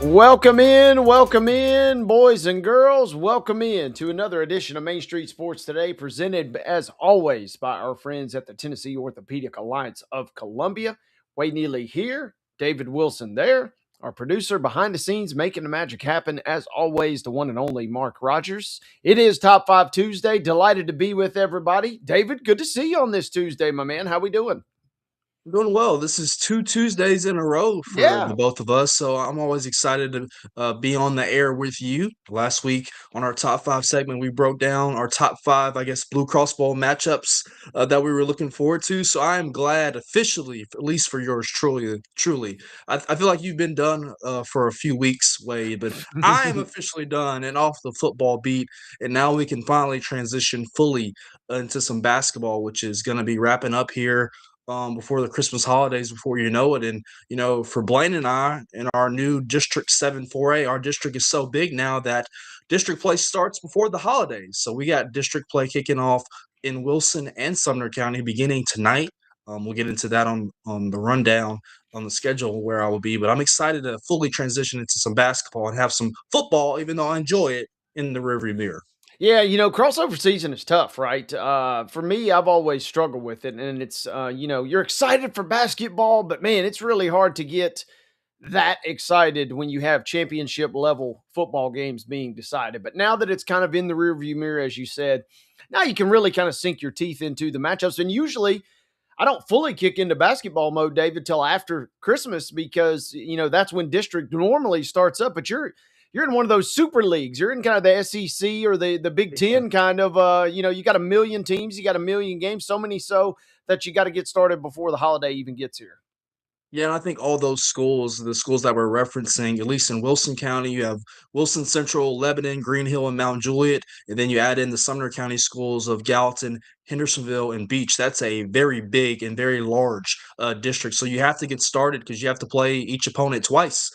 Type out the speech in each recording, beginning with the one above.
Welcome in, boys and girls. Welcome in to another edition of Main Street Sports Today, presented as always by our friends at the Tennessee Orthopedic Alliance of Columbia. Wade Neely here, David Wilson there, our producer behind the scenes making the magic happen, as always, the one and only Mark Rogers. It is Top 5 Tuesday. Delighted to be with everybody. David, good to see you on this Tuesday, my man. How we doing? Doing well. This is 2 Tuesdays in a row for the Yeah. both of us, so I'm always excited to be on the air with you. Last week on our top five segment, we broke down our top five, I guess, Blue Cross Bowl matchups that we were looking forward to. So I am glad officially, at least for yours truly. I feel like you've been done for a few weeks, Wade, but I am officially done and off the football beat, and now we can finally transition fully into some basketball, which is going to be wrapping up here before the Christmas holidays, before you know it. And, for Blaine and I in our new District 7 4A, our district is so big now that district play starts before the holidays. So we got district play kicking off in Wilson and Sumner County beginning tonight. We'll get into that on the rundown on the schedule where I will be. But I'm excited to fully transition into some basketball and have some football, even though I enjoy it, in the rearview mirror. Yeah, crossover season is tough, right? For me, I've always struggled with it, and it's you're excited for basketball, but man, it's really hard to get that excited when you have championship level football games being decided. But now that it's kind of in the rearview mirror, as you said, now you can really kind of sink your teeth into the matchups. And usually, I don't fully kick into basketball mode, David, till after Christmas because that's when district normally starts up. But you're in one of those super leagues. You're in kind of the SEC or the Big Ten kind of. You got a million teams, you got a million games, so many so that you got to get started before the holiday even gets here. Yeah, and I think all those schools, the schools that we're referencing, at least in Wilson County, you have Wilson Central, Lebanon, Green Hill, and Mount Juliet, and then you add in the Sumner County schools of Gallatin, Hendersonville, and Beach. That's a very big and very large district. So you have to get started because you have to play each opponent twice.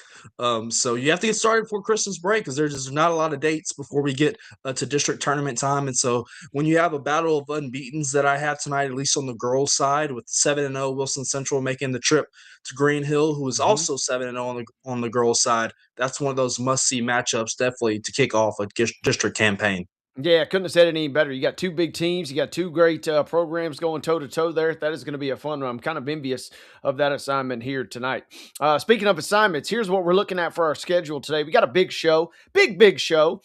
So you have to get started before Christmas break because there's just not a lot of dates before we get to district tournament time. And so when you have a battle of unbeatens that I have tonight, at least on the girls' side, with 7-0 Wilson Central making the trip to Green Hill, who is Mhm. also 7-0 on the girls' side. That's one of those must-see matchups, definitely to kick off a district campaign. Yeah, couldn't have said it any better. You got two big teams. You got two great programs going toe to toe there. That is going to be a fun one. I'm kind of envious of that assignment here tonight. Speaking of assignments, here's what we're looking at for our schedule today. We got a big show, big show.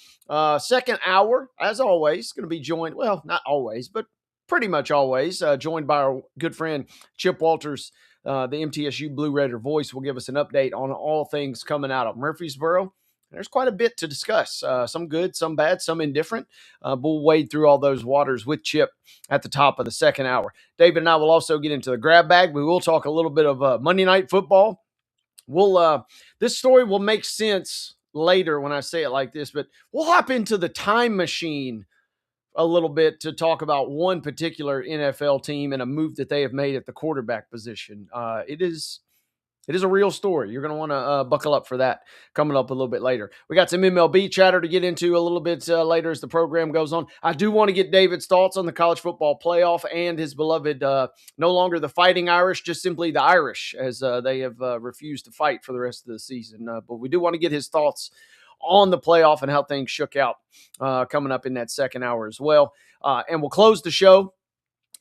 Second hour, as always, going to be joined. Well, not always, but pretty much always joined by our good friend Chip Walters. The MTSU Blue Raider voice will give us an update on all things coming out of Murfreesboro. There's quite a bit to discuss. Some good, some bad, some indifferent. We'll wade through all those waters with Chip at the top of the second hour. David and I will also get into the grab bag. We will talk a little bit of Monday Night Football. This story will make sense later when I say it like this, but we'll hop into the time machine a little bit to talk about one particular NFL team and a move that they have made at the quarterback position. It is a real story. You're going to want to buckle up for that coming up a little bit later. We got some MLB chatter to get into a little bit later as the program goes on. I do want to get David's thoughts on the college football playoff and his beloved, no longer the Fighting Irish, just simply the Irish, as they have refused to fight for the rest of the season. But we do want to get his thoughts on the playoff and how things shook out coming up in that second hour as well. And we'll close the show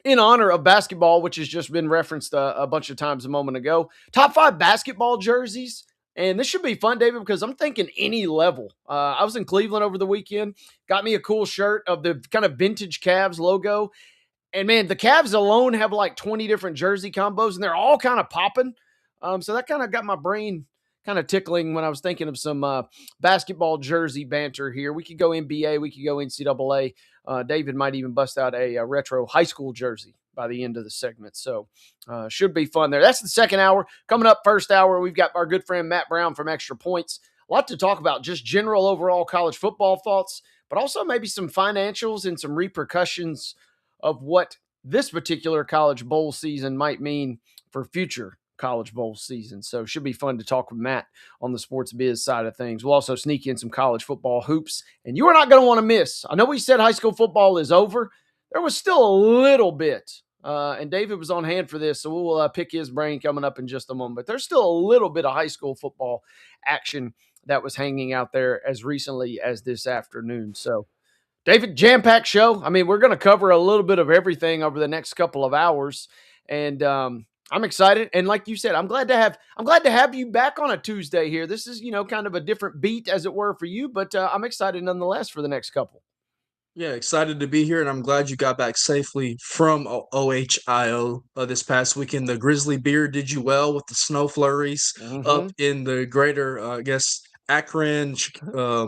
in honor of basketball, which has just been referenced a bunch of times a moment ago. Top 5 basketball jerseys. And this should be fun, David, because I'm thinking any level. I was in Cleveland over the weekend, got me a cool shirt of the kind of vintage Cavs logo. And man, the Cavs alone have like 20 different jersey combos, and they're all kind of popping. So that kind of got my brain kind of tickling when I was thinking of some basketball jersey banter here. We could go NBA, we could go NCAA. David might even bust out a retro high school jersey by the end of the segment. So should be fun there. That's the second hour. Coming up first hour, we've got our good friend Matt Brown from Extra Points. A lot to talk about, just general overall college football thoughts, but also maybe some financials and some repercussions of what this particular college bowl season might mean for future college bowl season. So should be fun to talk with Matt on the sports biz side of things. We'll also sneak in some college football hoops, and you are not going to want to miss. I know we said high school football is over. There was still a little bit And David was on hand for this, so we'll pick his brain coming up in just a moment. But there's still a little bit of high school football action that was hanging out there as recently as this afternoon. So, David, jam-packed show. I mean, we're going to cover a little bit of everything over the next couple of hours, and I'm excited. And like you said, I'm glad to have you back on a Tuesday here. This is kind of a different beat, as it were, for you, but I'm excited nonetheless for the next couple. Yeah, excited to be here, and I'm glad you got back safely from OHIO this past weekend. The Grizzly Bear did you well with the snow flurries up Mm-hmm. in the greater, I guess, Akron,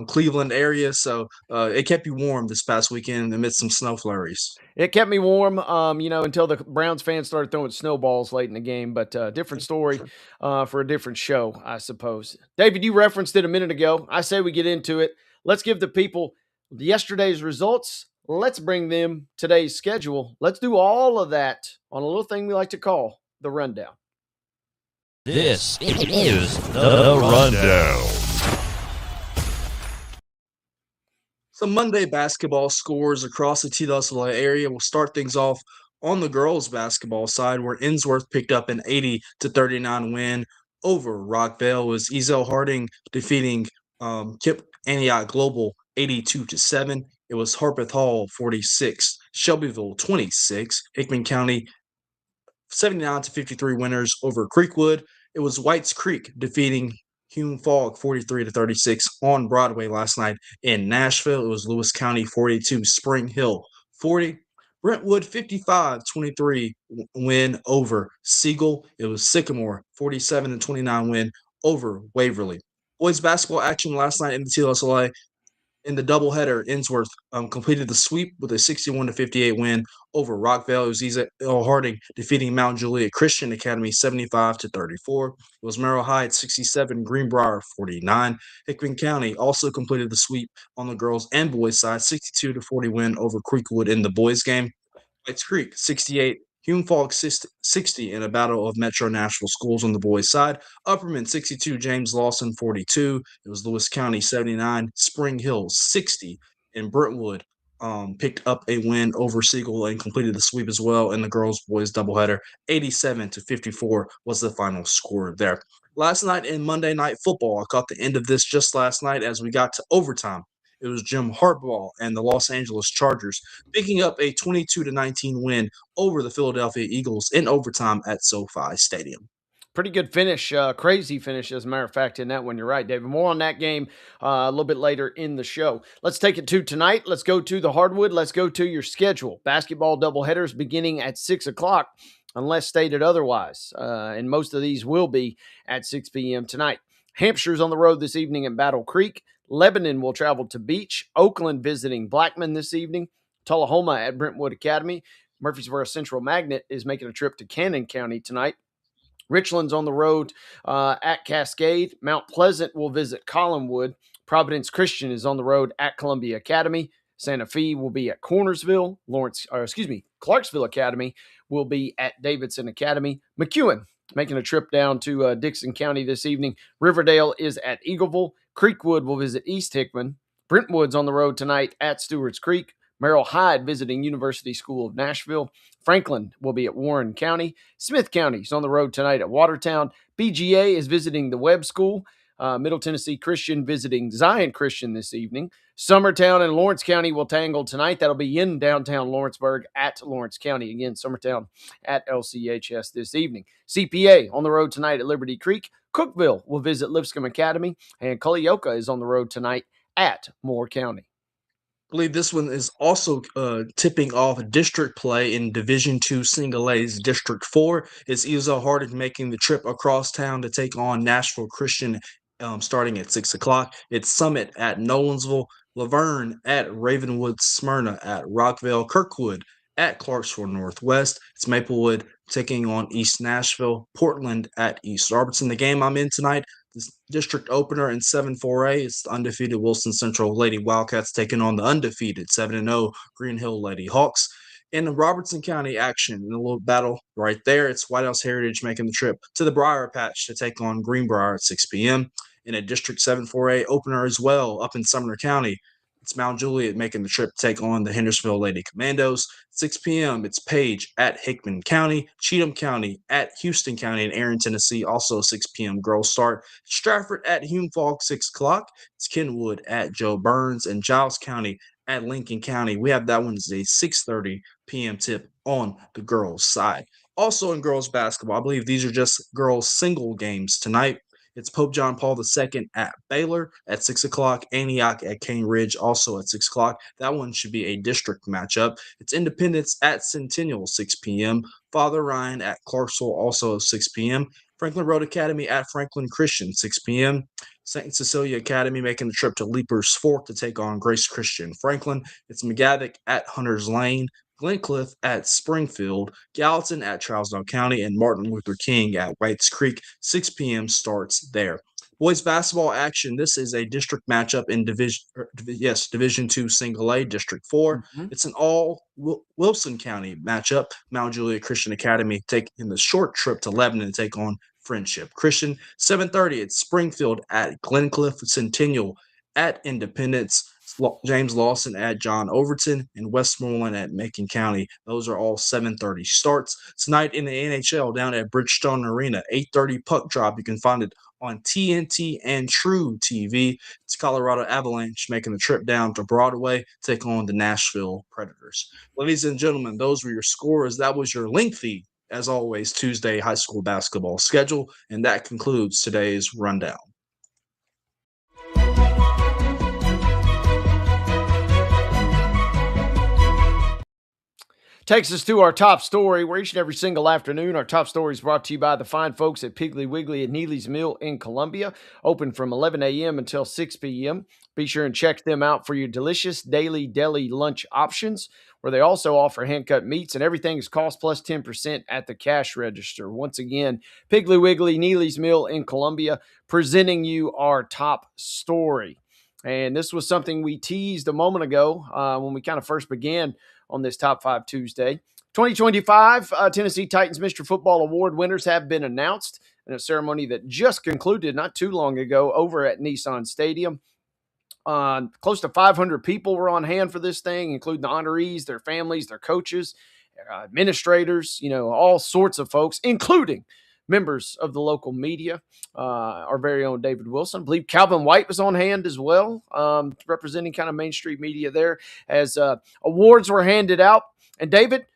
Cleveland area. So it kept you warm this past weekend amidst some snow flurries. It kept me warm, until the Browns fans started throwing snowballs late in the game. But different story for a different show, I suppose. David, you referenced it a minute ago. I say we get into it. Let's give the people yesterday's results. Let's bring them today's schedule. Let's do all of that on a little thing we like to call the rundown. This is the Rundown. Some Monday basketball scores across the TSSAA area. We'll start things off on the girls' basketball side, where Innsworth picked up an 80-39 win over Rockville. It was Ezel Harding defeating Kip Antioch Global 82-7. It was Harpeth Hall 46, Shelbyville 26, Hickman County 79-53 winners over Creekwood. It was Whites Creek defeating Hume Fogg 43-36 on Broadway last night in Nashville. It was Lewis County 42, Spring Hill 40. Brentwood 55-23 win over Siegel. It was Sycamore 47-29 win over Waverly. Boys basketball action last night in the TSLA. In the doubleheader, Innsworth completed the sweep with a 61-58 win over Rockville. It was Ezel Harding defeating Mount Juliet Christian Academy 75-34. It was Merrill Heights 67, Greenbrier 49. Hickman County also completed the sweep on the girls and boys side, 62-40 win over Creekwood in the boys game. Whites Creek 68, Hume Falk 60 in a battle of Metro Nashville schools on the boys' side. Upperman 62, James Lawson 42. It was Lewis County 79, Spring Hill 60, and Brentwood picked up a win over Siegel and completed the sweep as well in the girls boys doubleheader. 87-54 was the final score there. Last night in Monday Night Football, I caught the end of this just last night as we got to overtime. It was Jim Harbaugh and the Los Angeles Chargers picking up a 22-19 win over the Philadelphia Eagles in overtime at SoFi Stadium. Pretty good finish, crazy finish, as a matter of fact, in that one. You're right, David. More on that game a little bit later in the show. Let's take it to tonight. Let's go to the hardwood. Let's go to your schedule. Basketball doubleheaders beginning at 6 o'clock, unless stated otherwise. And most of these will be at 6 p.m. tonight. Hampshire's on the road this evening in Battle Creek. Lebanon will travel to Beach. Oakland visiting Blackman this evening. Tullahoma at Brentwood Academy. Murfreesboro Central Magnet is making a trip to Cannon County tonight. Richland's on the road at Cascade. Mount Pleasant will visit Collinwood. Providence Christian is on the road at Columbia Academy. Santa Fe will be at Cornersville. Clarksville Academy will be at Davidson Academy. McEwen making a trip down to Dixon County this evening. Riverdale is at Eagleville. Creekwood will visit East Hickman. Brentwood's on the road tonight at Stewart's Creek. Merrill Hyde visiting University School of Nashville. Franklin will be at Warren County. Smith County is on the road tonight at Watertown. BGA is visiting the Webb School. Middle Tennessee Christian visiting Zion Christian this evening. Summertown and Lawrence County will tangle tonight. That'll be in downtown Lawrenceburg at Lawrence County. Again, Summertown at LCHS this evening. CPA on the road tonight at Liberty Creek. Cookville will visit Lipscomb Academy. And Culleoka is on the road tonight at Moore County. I believe this one is also tipping off district play in Division II Single A's District 4. It's Ezel Harding making the trip across town to take on Nashville Christian starting at 6 o'clock. It's Summit at Nolensville, Laverne at Ravenwood, Smyrna at Rockville, Kirkwood at Clarksville Northwest. It's Maplewood taking on East Nashville, Portland at East Robertson. The game I'm in tonight, this district opener in 7-4A. It's the undefeated Wilson Central Lady Wildcats taking on the undefeated 7-0 Green Hill Lady Hawks. In the Robertson County action, in a little battle right there, it's White House Heritage making the trip to the Briar Patch to take on Greenbrier at 6 p.m. In a District 7-4A opener as well, up in Sumner County, it's Mount Juliet making the trip to take on the Hendersonville Lady Commandos. 6 p.m., it's Page at Hickman County, Cheatham County at Houston County, and Aaron, Tennessee, also 6 p.m. girls start. Stratford at Hume Falk, 6 o'clock. It's Kenwood at Joe Burns, and Giles County at Lincoln County. We have that Wednesday, 6:30 p.m. tip on the girls' side. Also in girls basketball, I believe these are just girls single games tonight. It's Pope John Paul II at Baylor at 6 o'clock. Antioch at Cane Ridge also at 6 o'clock. That one should be a district matchup. It's Independence at Centennial, 6 p.m. Father Ryan at Clarksville also 6 p.m. Franklin Road Academy at Franklin Christian, 6 p.m. St. Cecilia Academy making the trip to Leapers Fork to take on Grace Christian Franklin. It's McGavick at Hunters Lane. Glencliff at Springfield, Gallatin at Trousdale County, and Martin Luther King at Whites Creek. 6 p.m. starts there. Boys basketball action. This is a district matchup in Division II Single A, District 4. Mm-hmm. It's an all Wilson County matchup. Mount Juliet Christian Academy taking the short trip to Lebanon to take on Friendship Christian. 7:30. It's Springfield at Glencliff, Centennial at Independence. James Lawson at John Overton, and Westmoreland at Macon County. Those are all 7:30 starts. Tonight in the NHL down at Bridgestone Arena, 8:30 puck drop. You can find it on TNT and True TV. It's Colorado Avalanche making the trip down to Broadway to take on the Nashville Predators. Ladies and gentlemen, those were your scores. That was your lengthy, as always, Tuesday high school basketball schedule, and that concludes today's rundown. Takes us to our top story, where each and every single afternoon, our top story is brought to you by the fine folks at Piggly Wiggly at Neely's Mill in Columbia, open from 11 a.m. until 6 p.m. Be sure and check them out for your delicious daily deli lunch options, where they also offer hand-cut meats, and everything is cost plus 10% at the cash register. Once again, Piggly Wiggly, Neely's Mill in Columbia, presenting you our top story. And this was something we teased a moment ago when we kind of first began on this Top 5 Tuesday. 2025 Tennessee Titans Mr. Football Award winners have been announced in a ceremony that just concluded not too long ago over at Nissan Stadium. Close to 500 people were on hand for this thing, including the honorees, their families, their coaches, administrators, all sorts of folks, including members of the local media, our very own David Wilson. I believe Calvin White was on hand as well, representing kind of Main Street media there as awards were handed out. And David,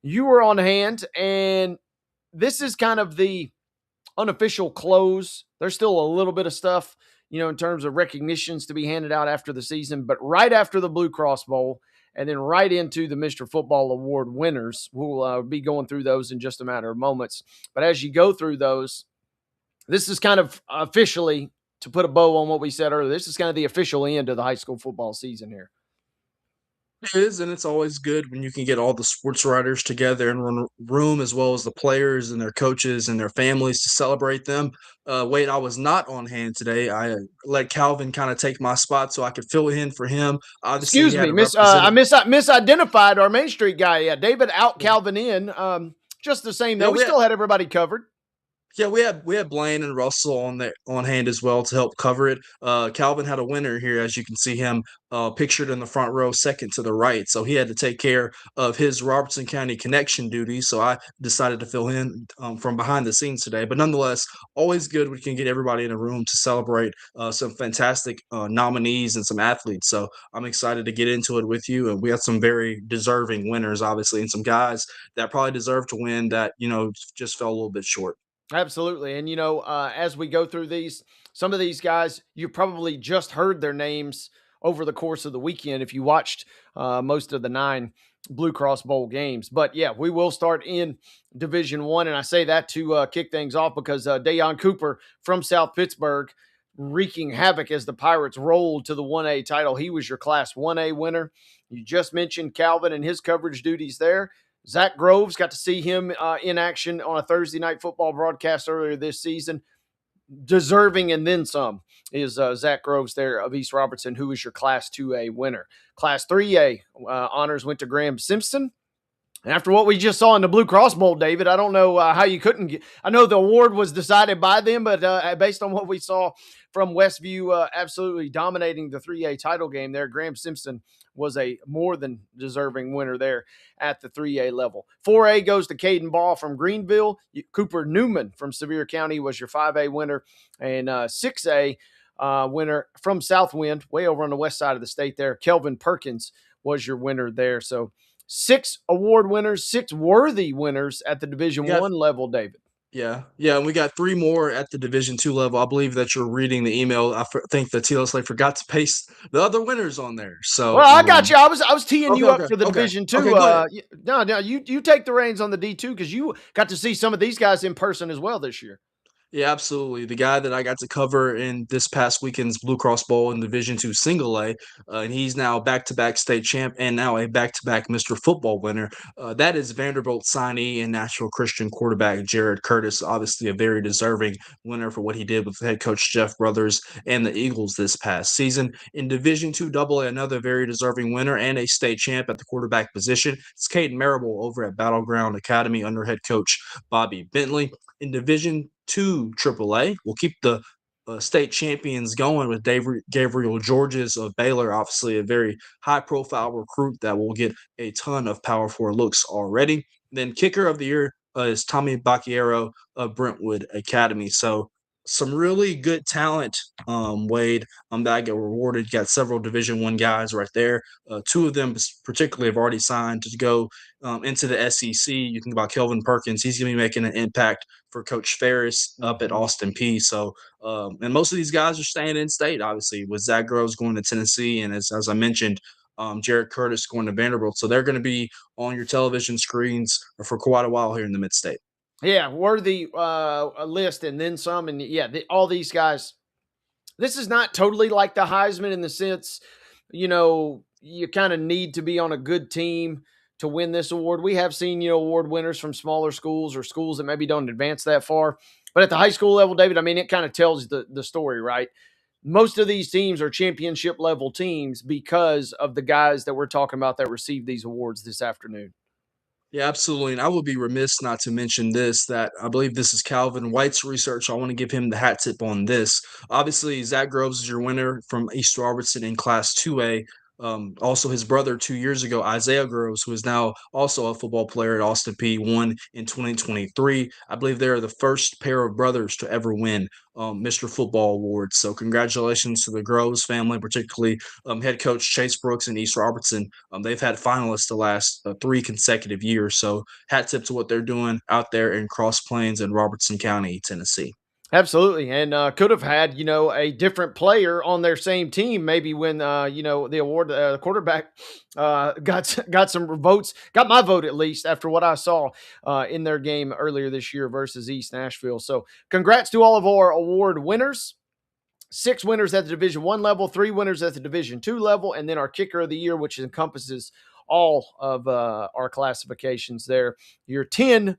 you were on hand, and this is kind of the unofficial close. There's still a little bit of stuff, in terms of recognitions to be handed out after the season, but right after the Blue Cross Bowl, and then right into the Mr. Football Award winners. We'll be going through those in just a matter of moments. But as you go through those, this is kind of officially, to put a bow on what we said earlier, this is kind of the official end of the high school football season here. It is, and it's always good when you can get all the sports writers together in one room, as well as the players and their coaches and their families to celebrate them. Wade, I was not on hand today. I let Calvin kind of take my spot so I could fill in for him. Obviously, excuse me, I misidentified our Main Street guy. Yeah, David out, Calvin in. Just the same though. We still had everybody covered. Yeah, we had Blaine and Russell on hand as well to help cover it. Calvin had a winner here, as you can see him pictured in the front row, second to the right. So he had to take care of his Robertson County connection duties. So I decided to fill in from behind the scenes today. But nonetheless, always good we can get everybody in a room to celebrate some fantastic nominees and some athletes. So I'm excited to get into it with you. And we had some very deserving winners, obviously, and some guys that probably deserve to win that, just fell a little bit short. Absolutely. And, as we go through these, some of these guys, you probably just heard their names over the course of the weekend if you watched most of the 9 Blue Cross Bowl games. But, yeah, we will start in Division I, and I say that to kick things off because Dayon Cooper from South Pittsburgh wreaking havoc as the Pirates rolled to the 1A title. He was your Class 1A winner. You just mentioned Calvin and his coverage duties there. Zach Groves, got to see him in action on a Thursday night football broadcast earlier this season. Deserving and then some is Zach Groves there of East Robertson, who is your Class 2A winner. Class 3A honors went to Graham Simpson. And after what we just saw in the Blue Cross Bowl, David, I don't know how you couldn't get. I know the award was decided by them, but based on what we saw from Westview, absolutely dominating the 3A title game there, Graham Simpson was a more than deserving winner there at the 3A level. 4A goes to Caden Ball from Greenville. Cooper Newman from Sevier County was your 5A winner, and 6A winner from Southwind, way over on the west side of the state there. Kelvin Perkins was your winner there. So 6 award winners, 6 worthy winners at the Division I level, David. Yeah, and we got 3 more at the Division II level. I believe that you're reading the email. I think the TSSAA forgot to paste the other winners on there. So, well, I got you. I was teeing you up for the Division II. No, you take the reins on the D2 because you got to see some of these guys in person as well this year. Yeah, absolutely. The guy that I got to cover in this past weekend's Blue Cross Bowl in Division II Single A, and he's now back-to-back state champ and now a back-to-back Mr. Football winner. That is Vanderbilt signee and Nashville Christian quarterback Jared Curtis, obviously a very deserving winner for what he did with head coach Jeff Brothers and the Eagles this past season. In Division II AA, another very deserving winner and a state champ at the quarterback position. It's Caden Marable over at Battleground Academy under head coach Bobby Bentley. In Division II AAA, we'll keep the state champions going with Gabriel Georges of Baylor, obviously a very high-profile recruit that will get a ton of Power 4 looks already. Then kicker of the year is Tommy Bacchiero of Brentwood Academy. So some really good talent, Wade, that get rewarded. Got several Division I guys right there. 2 of them particularly have already signed to go into the SEC. You think about Kelvin Perkins. He's going to be making an impact for Coach Ferris up at Austin Peay. So, and most of these guys are staying in state, obviously, with Zach Groves going to Tennessee. And as I mentioned, Jared Curtis going to Vanderbilt. So they're going to be on your television screens for quite a while here in the Mid-State. Yeah, worthy list and then some. And yeah, all these guys, this is not totally like the Heisman in the sense, you kind of need to be on a good team to win this award. We have seen, award winners from smaller schools or schools that maybe don't advance that far. But at the high school level, David, I mean, it kind of tells the story, right? Most of these teams are championship level teams because of the guys that we're talking about that received these awards this afternoon. Yeah, absolutely. And I would be remiss not to mention this, that I believe this is Calvin White's research. I want to give him the hat tip on this. Obviously, Zach Groves is your winner from East Robertson in Class 2A. Also, his brother 2 years ago, Isaiah Groves, who is now also a football player at Austin Peay, won in 2023. I believe they are the first pair of brothers to ever win Mr. Football Awards. So congratulations to the Groves family, particularly head coach Chase Brooks and East Robertson. They've had finalists the last 3 consecutive years. So hat tip to what they're doing out there in Cross Plains and Robertson County, Tennessee. Absolutely. And could have had, a different player on their same team. Maybe when, the award quarterback got some votes, got my vote at least after what I saw in their game earlier this year versus East Nashville. So congrats to all of our award winners. 6 winners at the Division I level, 3 winners at the Division II level, and then our kicker of the year, which encompasses all of our classifications there. Your 10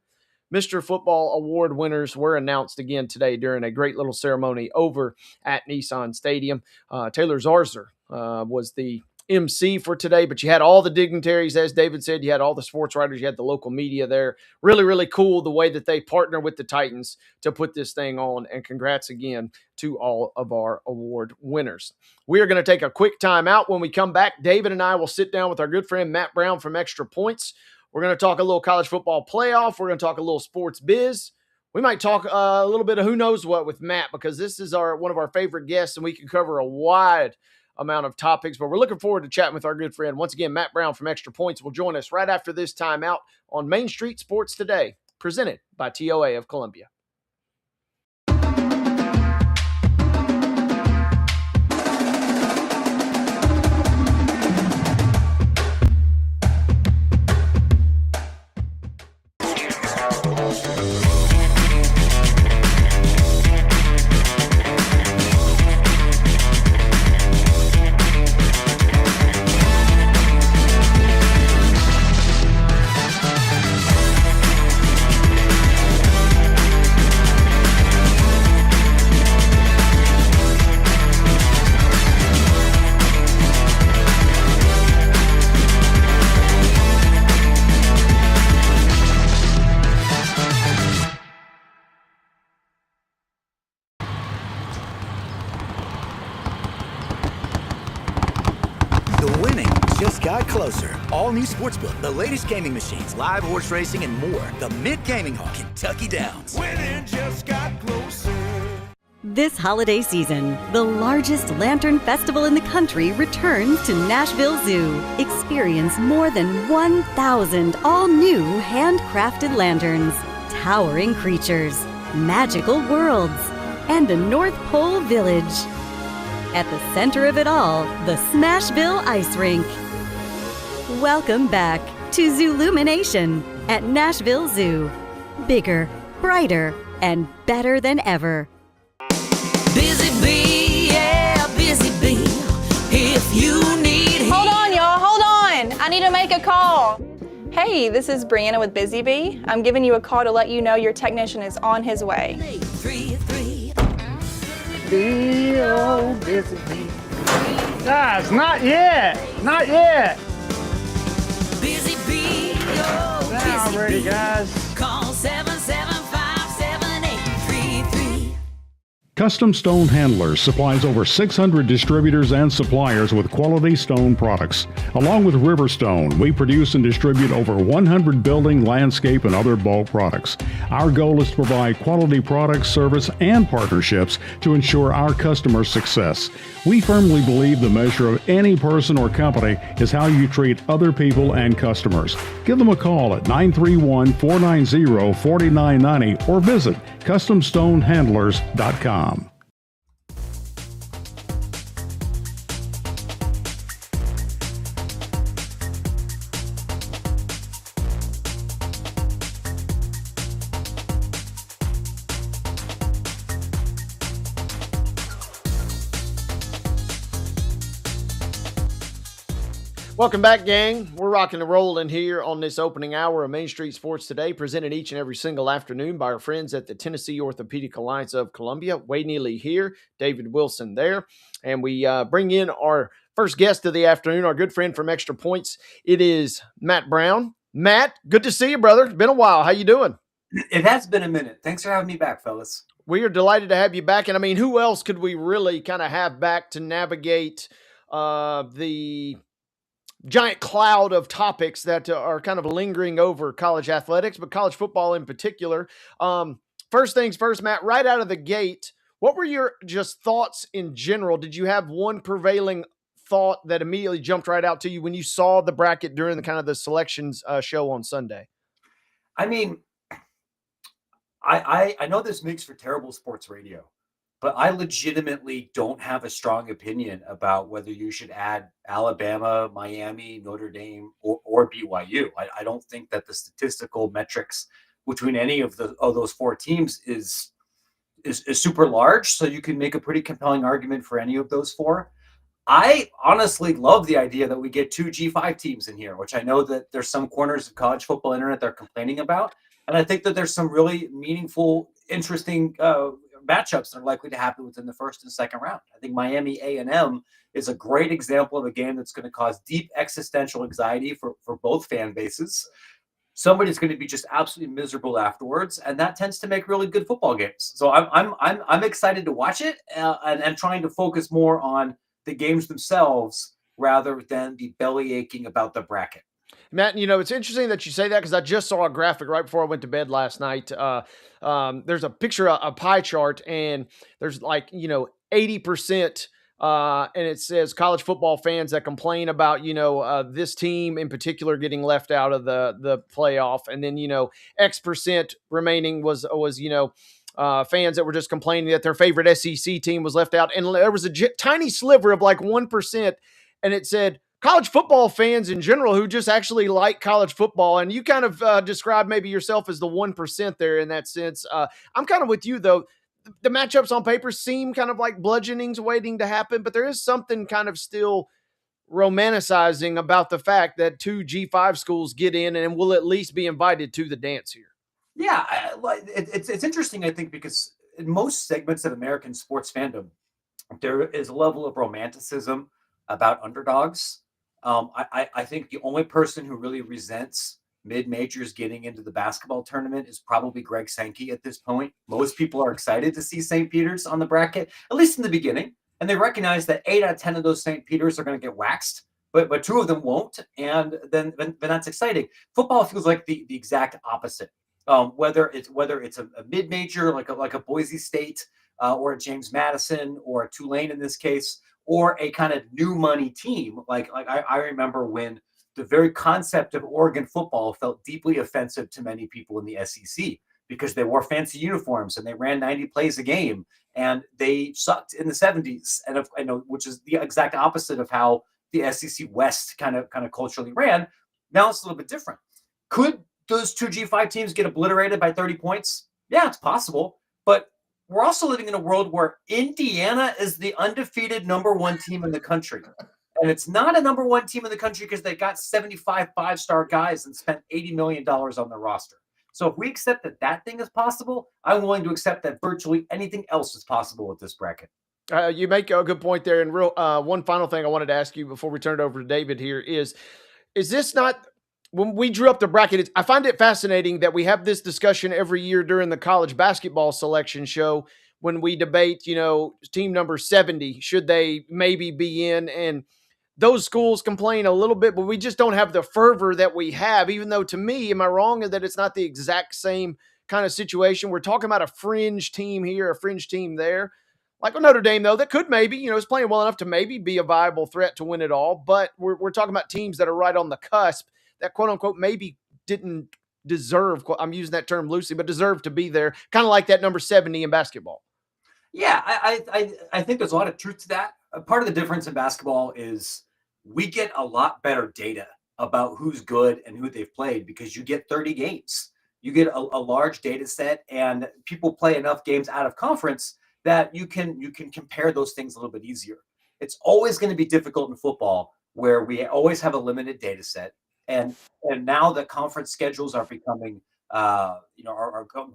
Mr. Football Award winners were announced again today during a great little ceremony over at Nissan Stadium. Taylor Zarzer was the MC for today, but you had all the dignitaries, as David said, you had all the sports writers, you had the local media there. Really, really cool the way that they partner with the Titans to put this thing on, and congrats again to all of our award winners. We are going to take a quick time out. When we come back, David and I will sit down with our good friend Matt Brown from Extra Points. We're going to talk a little college football playoff. We're going to talk a little sports biz. We might talk a little bit of who knows what with Matt, because this is one of our favorite guests, and we can cover a wide amount of topics. But we're looking forward to chatting with our good friend. Once again, Matt Brown from Extra Points will join us right after this timeout on Main Street Sports Today, presented by TOA of Columbia. got closer. All new Sportsbook, the latest gaming machines, live horse racing, and more. The Mid-Gaming Hall, Kentucky Downs. Winning just got closer. This holiday season, the largest lantern festival in the country returns to Nashville Zoo. Experience more than 1,000 all-new handcrafted lanterns, towering creatures, magical worlds, and a North Pole village. At the center of it all, the Smashville Ice Rink. Welcome back to Zoolumination at Nashville Zoo. Bigger, brighter, and better than ever. Busy bee, yeah, busy bee. If you need Hold on, y'all, hold on. I need to make a call. Hey, this is Brianna with Busy Bee. I'm giving you a call to let you know your technician is on his way. 3-3. Bee, oh, busy bee. Guys, not yet. Not yet. Busy bee, oh, Now I'm busy ready, bee. guys. Call 775-7833. Custom Stone Handlers supplies over 600 distributors and suppliers with quality stone products. Along with Riverstone, we produce and distribute over 100 building, landscape, and other bulk products. Our goal is to provide quality products, service, and partnerships to ensure our customers' success. We firmly believe the measure of any person or company is how you treat other people and customers. Give them a call at 931-490-4990 or visit CustomStoneHandlers.com. Welcome back, gang. We're rocking and rolling here on this opening hour of Main Street Sports Today, presented each and every single afternoon by our friends at the Tennessee Orthopedic Alliance of Columbia. Wade Neely here, David Wilson there. And we bring in our first guest of the afternoon, our good friend from Extra Points. It is Matt Brown. Matt, good to see you, brother. It's been a while. How you doing? It has been a minute. Thanks for having me back, fellas. We are delighted to have you back. And I mean, who else could we really kind of have back to navigate the giant cloud of topics that are kind of lingering over college athletics, but college football in particular. First things first, Matt, right out of the gate, what were your just thoughts in general? Did you have one prevailing thought that immediately jumped right out to you when you saw the bracket during the kind of the selections show on Sunday? I mean, I know this makes for terrible sports radio, but I legitimately don't have a strong opinion about whether you should add Alabama, Miami, Notre Dame, or BYU. I don't think that the statistical metrics between any of those four teams is super large, so you can make a pretty compelling argument for any of those four. I honestly love the idea that we get two G5 teams in here, which I know that there's some corners of college football internet they're complaining about. And I think that there's some really meaningful, interesting matchups that are likely to happen within the first and second round. I think Miami A&M is a great example of a game that's going to cause deep existential anxiety for both fan bases. Somebody's going to be just absolutely miserable afterwards, and that tends to make really good football games. So I'm excited to watch it, and trying to focus more on the games themselves rather than the belly aching about the bracket. Matt, you know, it's interesting that you say that because I just saw a graphic right before I went to bed last night. There's a picture, a pie chart, and there's 80%, and it says college football fans that complain about, this team in particular getting left out of the playoff. And then, X% remaining was fans that were just complaining that their favorite SEC team was left out. And there was a tiny sliver of 1%, and it said, college football fans in general who just actually like college football. And you kind of described maybe yourself as the 1% there in that sense. I'm kind of with you, though. The matchups on paper seem kind of like bludgeonings waiting to happen, but there is something kind of still romanticizing about the fact that two G5 schools get in and will at least be invited to the dance here. Yeah, it's interesting, I think, because in most segments of American sports fandom, there is a level of romanticism about underdogs. I think the only person who really resents mid-majors getting into the basketball tournament is probably Greg Sankey at this point. Most people are excited to see St. Peter's on the bracket, at least in the beginning, and they recognize that 8 out of 10 of those St. Peter's are going to get waxed. but two of them won't, and then that's exciting. Football feels like the exact opposite. Whether it's a mid major like a Boise State or a James Madison or a Tulane in this case, or a kind of new money team. Like I remember when the very concept of Oregon football felt deeply offensive to many people in the SEC because they wore fancy uniforms and they ran 90 plays a game and they sucked in the 70s. And I know, which is the exact opposite of how the SEC West kind of culturally ran. Now it's a little bit different. Could those two G5 teams get obliterated by 30 points? Yeah, it's possible. But we're also living in a world where Indiana is the undefeated #1 team in the country. And it's not a #1 team in the country because they got 75 five-star guys and spent $80 million on their roster. So if we accept that that thing is possible, I'm willing to accept that virtually anything else is possible with this bracket. You make a good point there. And one final thing I wanted to ask you before we turn it over to David here is this not – when we drew up the bracket, I find it fascinating that we have this discussion every year during the college basketball selection show when we debate, team number 70, should they maybe be in? And those schools complain a little bit, but we just don't have the fervor that we have, even though to me, am I wrong in that it's not the exact same kind of situation? We're talking about a fringe team here, a fringe team there. Like Notre Dame, though, that could maybe, is playing well enough to maybe be a viable threat to win it all. But we're talking about teams that are right on the cusp that, quote unquote, maybe didn't deserve, I'm using that term loosely, but deserve to be there, kind of like that number 70 in basketball. Yeah, I think there's a lot of truth to that. Part of the difference in basketball is we get a lot better data about who's good and who they've played because you get 30 games. You get a large data set, and people play enough games out of conference that you can compare those things a little bit easier. It's always going to be difficult in football where we always have a limited data set. And now the conference schedules are becoming, are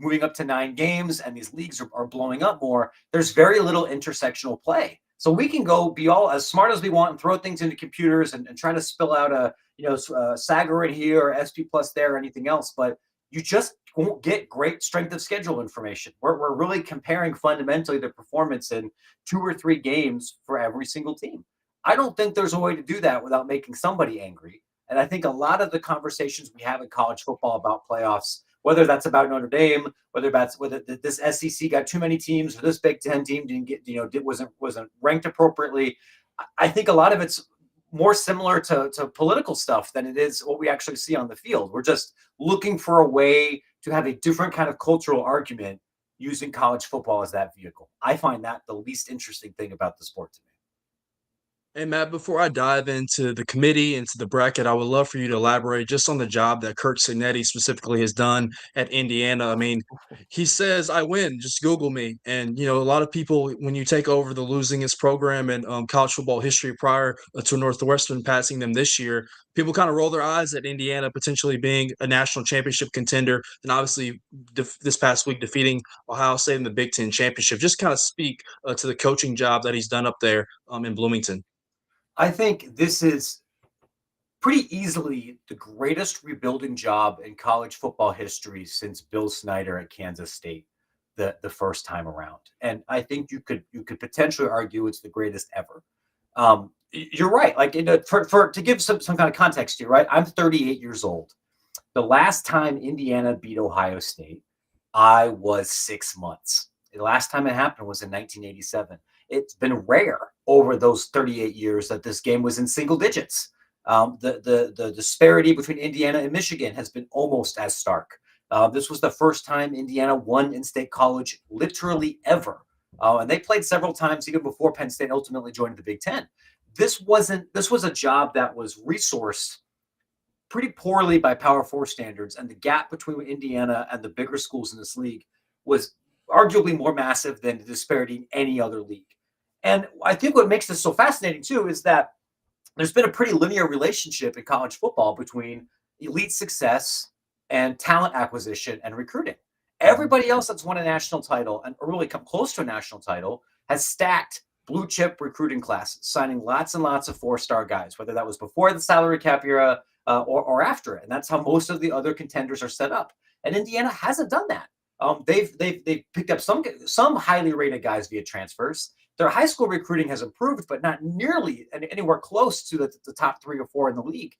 moving up to 9 games, and these leagues are blowing up more. There's very little intersectional play. So we can go be all as smart as we want and throw things into computers and try to spill out a Sagar in here or SP plus there or anything else. But you just won't get great strength of schedule information. We're really comparing fundamentally the performance in 2 or 3 games for every single team. I don't think there's a way to do that without making somebody angry. And I think a lot of the conversations we have in college football about playoffs, whether that's about Notre Dame, whether this SEC got too many teams, or this Big Ten team didn't get, wasn't ranked appropriately. I think a lot of it's more similar to political stuff than it is what we actually see on the field. We're just looking for a way to have a different kind of cultural argument using college football as that vehicle. I find that the least interesting thing about the sport to me. Hey, Matt, before I dive into the committee, into the bracket, I would love for you to elaborate just on the job that Kirk Cignetti specifically has done at Indiana. I mean, he says, I win, just Google me. And, a lot of people, when you take over the losingest program in college football history prior to Northwestern passing them this year, people kind of roll their eyes at Indiana potentially being a national championship contender. And obviously, this past week, defeating Ohio State in the Big Ten championship. Just kind of speak to the coaching job that he's done up there in Bloomington. I think this is pretty easily the greatest rebuilding job in college football history since Bill Snyder at Kansas State the first time around. And I think you could potentially argue it's the greatest ever. You're right. Like to give some kind of context here, right? I'm 38 years old. The last time Indiana beat Ohio State, I was 6 months. The last time it happened was in 1987. It's been rare over those 38 years that this game was in single digits. The disparity between Indiana and Michigan has been almost as stark. This was the first time Indiana won in-state college literally ever. And they played several times even before Penn State ultimately joined the Big Ten. This was a job that was resourced pretty poorly by Power 4 standards, and the gap between Indiana and the bigger schools in this league was arguably more massive than the disparity in any other league. And I think what makes this so fascinating, too, is that there's been a pretty linear relationship in college football between elite success and talent acquisition and recruiting. Everybody else that's won a national title and really come close to a national title has stacked blue chip recruiting classes, signing lots and lots of 4-star guys, whether that was before the salary cap era or after it. And that's how most of the other contenders are set up. And Indiana hasn't done that. They've picked up some highly rated guys via transfers. Their high school recruiting has improved, but not nearly anywhere close to the top 3 or 4 in the league.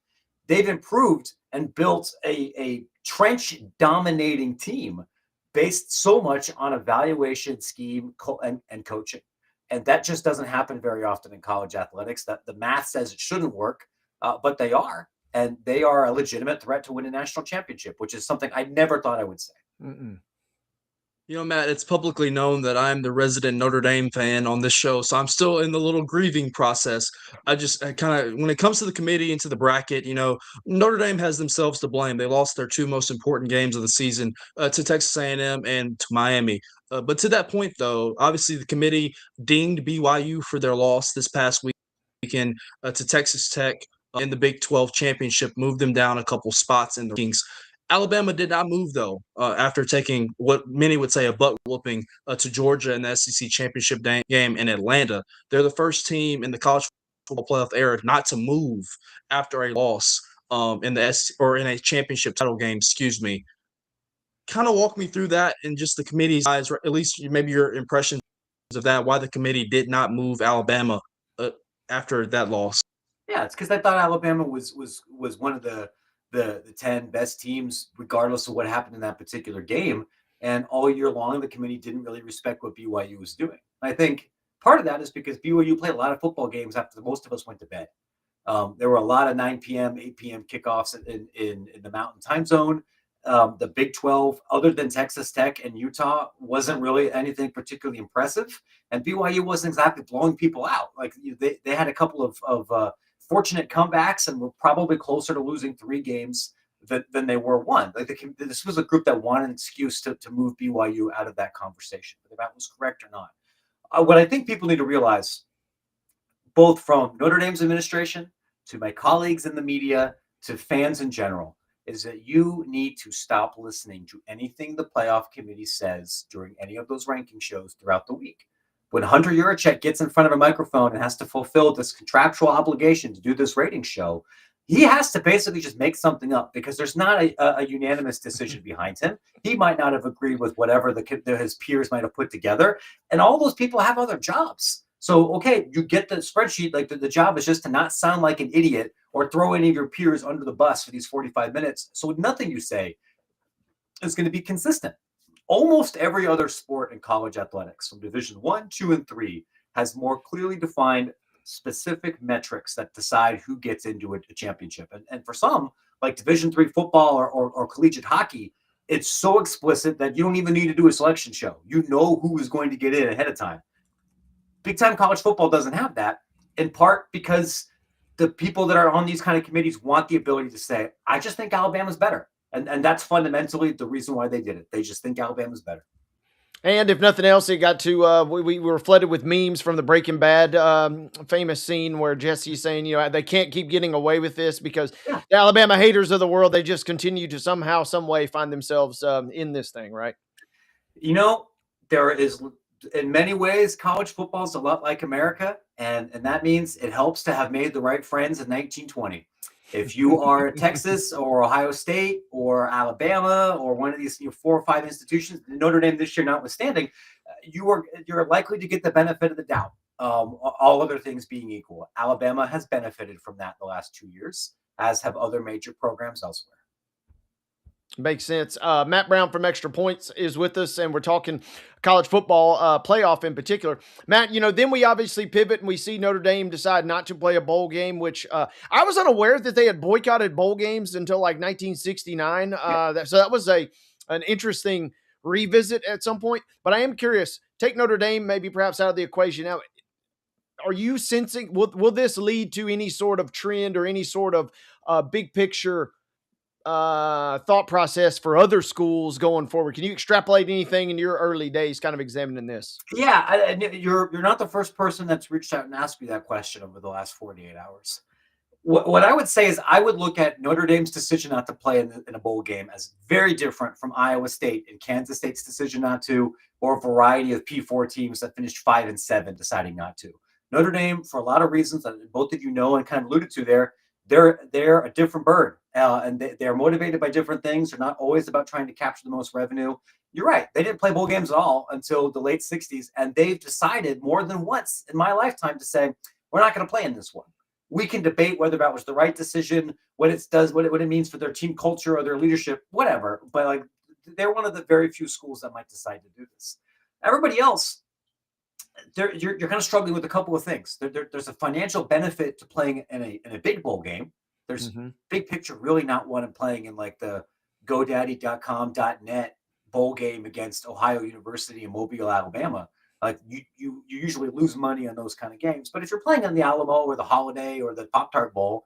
They've improved and built a trench dominating team based so much on evaluation, scheme, and coaching. And that just doesn't happen very often in college athletics. That the math says it shouldn't work, but they are. And they are a legitimate threat to win a national championship, which is something I never thought I would say. Mm-mm. You know, Matt, it's publicly known that I'm the resident Notre Dame fan on this show, so I'm still in the little grieving process. I kind of, when it comes to the committee and to the bracket, Notre Dame has themselves to blame. They lost their 2 most important games of the season to Texas A&M and to Miami. But to that point, though, obviously the committee dinged BYU for their loss this past weekend to Texas Tech in the Big 12 championship, moved them down a couple spots in the rankings. Alabama did not move, though, after taking what many would say a butt whooping to Georgia in the SEC championship game in Atlanta. They're the first team in the college football playoff era not to move after a loss in a championship title game. Excuse me. Kind of walk me through that and just the committee's eyes, or at least maybe your impressions of that. Why the committee did not move Alabama after that loss? Yeah, it's because I thought Alabama was one of the 10 best teams, regardless of what happened in that particular game. And all year long, the committee didn't really respect what BYU was doing. I think part of that is because BYU played a lot of football games after most of us went to bed. There were a lot of 9 p.m., 8 p.m. kickoffs in the Mountain Time Zone. The Big 12, other than Texas Tech and Utah, wasn't really anything particularly impressive. And BYU wasn't exactly blowing people out. Like they had a couple of fortunate comebacks and were probably closer to losing 3 games than they were 1. Like this was a group that wanted an excuse to move BYU out of that conversation, whether that was correct or not. What I think people need to realize, both from Notre Dame's administration to my colleagues in the media to fans in general, is that you need to stop listening to anything the playoff committee says during any of those ranking shows throughout the week. When Hunter Yurachek gets in front of a microphone and has to fulfill this contractual obligation to do this rating show, he has to basically just make something up because there's not a unanimous decision behind him. He might not have agreed with whatever his peers might have put together. And all those people have other jobs. So, okay, you get the spreadsheet, like the job is just to not sound like an idiot or throw any of your peers under the bus for these 45 minutes. So nothing you say is going to be consistent. Almost every other sport in college athletics, from Division 1, 2, and 3, has more clearly defined specific metrics that decide who gets into a championship. And for some, like Division 3 football or collegiate hockey, it's so explicit that you don't even need to do a selection show. You know who is going to get in ahead of time. Big time college football doesn't have that, in part because the people that are on these kind of committees want the ability to say, I just think Alabama's better. And that's fundamentally the reason why they did it. They just think Alabama's better. And if nothing else, it got to we were flooded with memes from the Breaking Bad famous scene where Jesse's saying, they can't keep getting away with this because the Alabama haters of the world, they just continue to somehow, some way find themselves in this thing, right? There is, in many ways, college football is a lot like America, and that means it helps to have made the right friends in 1920. If you are Texas or Ohio State or Alabama or one of these 4 or 5 institutions, Notre Dame this year notwithstanding, you're likely to get the benefit of the doubt. All other things being equal, Alabama has benefited from that the last 2 years, as have other major programs elsewhere. Makes sense. Matt Brown from Extra Points is with us, and we're talking college football playoff in particular. Matt, then we obviously pivot and we see Notre Dame decide not to play a bowl game, which I was unaware that they had boycotted bowl games until like 1969. So that was an interesting revisit at some point. But I am curious, take Notre Dame maybe perhaps out of the equation now. Are you sensing, will this lead to any sort of trend or any sort of big picture thought process for other schools going forward? Can you extrapolate anything in your early days kind of examining this? Yeah, you're not the first person that's reached out and asked me that question over the last 48 hours. What I would say is I would look at Notre Dame's decision not to play in a bowl game as very different from Iowa State and Kansas State's decision not to, or a variety of P4 teams that finished 5 and 7 deciding not to. Notre Dame, for a lot of reasons that both of you know and kind of alluded to there, they're a different bird, and they're motivated by different things. They're not always about trying to capture the most revenue. You're right. They didn't play bowl games at all until the late 60s, and they've decided more than once in my lifetime to say, we're not going to play in this one. We can debate whether that was the right decision, what it means for their team culture or their leadership, whatever. But like, they're one of the very few schools that might decide to do this. Everybody else, you're kind of struggling with a couple of things. There's a financial benefit to playing in a big bowl game. There's big picture really not one in playing in like the GoDaddy.com.net bowl game against Ohio University in Mobile, Alabama. Like you usually lose money on those kind of games. But if you're playing in the Alamo or the Holiday or the Pop-Tart Bowl,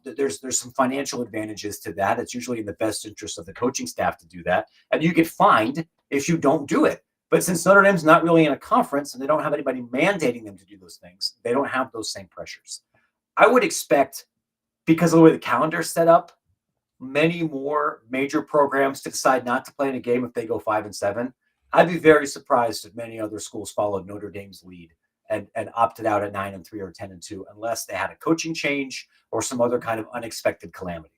there's some financial advantages to that. It's usually in the best interest of the coaching staff to do that. And you get fined if you don't do it. But since Notre Dame's not really in a conference and they don't have anybody mandating them to do those things, they don't have those same pressures. I would expect, because of the way the calendar's set up, many more major programs to decide not to play in a game if they go 5-7. I'd be very surprised if many other schools followed Notre Dame's lead and opted out at 9-3 or 10-2, unless they had a coaching change or some other kind of unexpected calamity.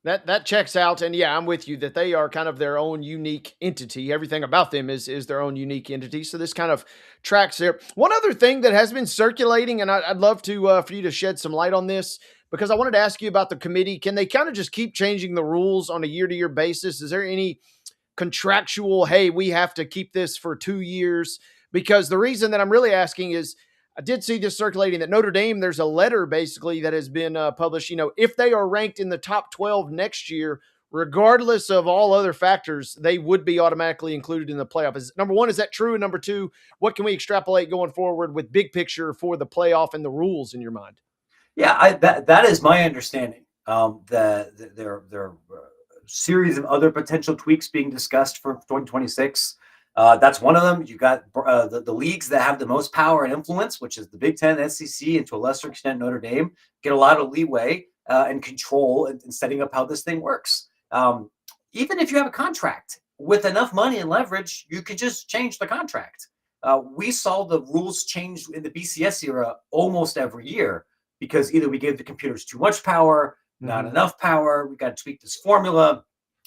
That checks out. And yeah, I'm with you that they are kind of their own unique entity. Everything about them is their own unique entity. So this kind of tracks there. One other thing that has been circulating, and I'd love to for you to shed some light on this, because I wanted to ask you about the committee. Can they kind of just keep changing the rules on a year-to-year basis? Is there any contractual, hey, we have to keep this for 2 years? Because the reason that I'm really asking is, I did see this circulating that Notre Dame, there's a letter basically that has been published. If they are ranked in the top 12 next year, regardless of all other factors, they would be automatically included in the playoff. Number one, is that true? And number two, what can we extrapolate going forward with big picture for the playoff and the rules in your mind? Yeah, that is my understanding. There are series of other potential tweaks being discussed for 2026. That's one of them. You got the leagues that have the most power and influence, which is the Big Ten, SEC, and to a lesser extent Notre Dame, get a lot of leeway and control in setting up how this thing works. Even if you have a contract with enough money and leverage, you can just change the contract. We saw the rules change in the BCS era almost every year because either we gave the computers too much power, not enough power, we got to tweak this formula.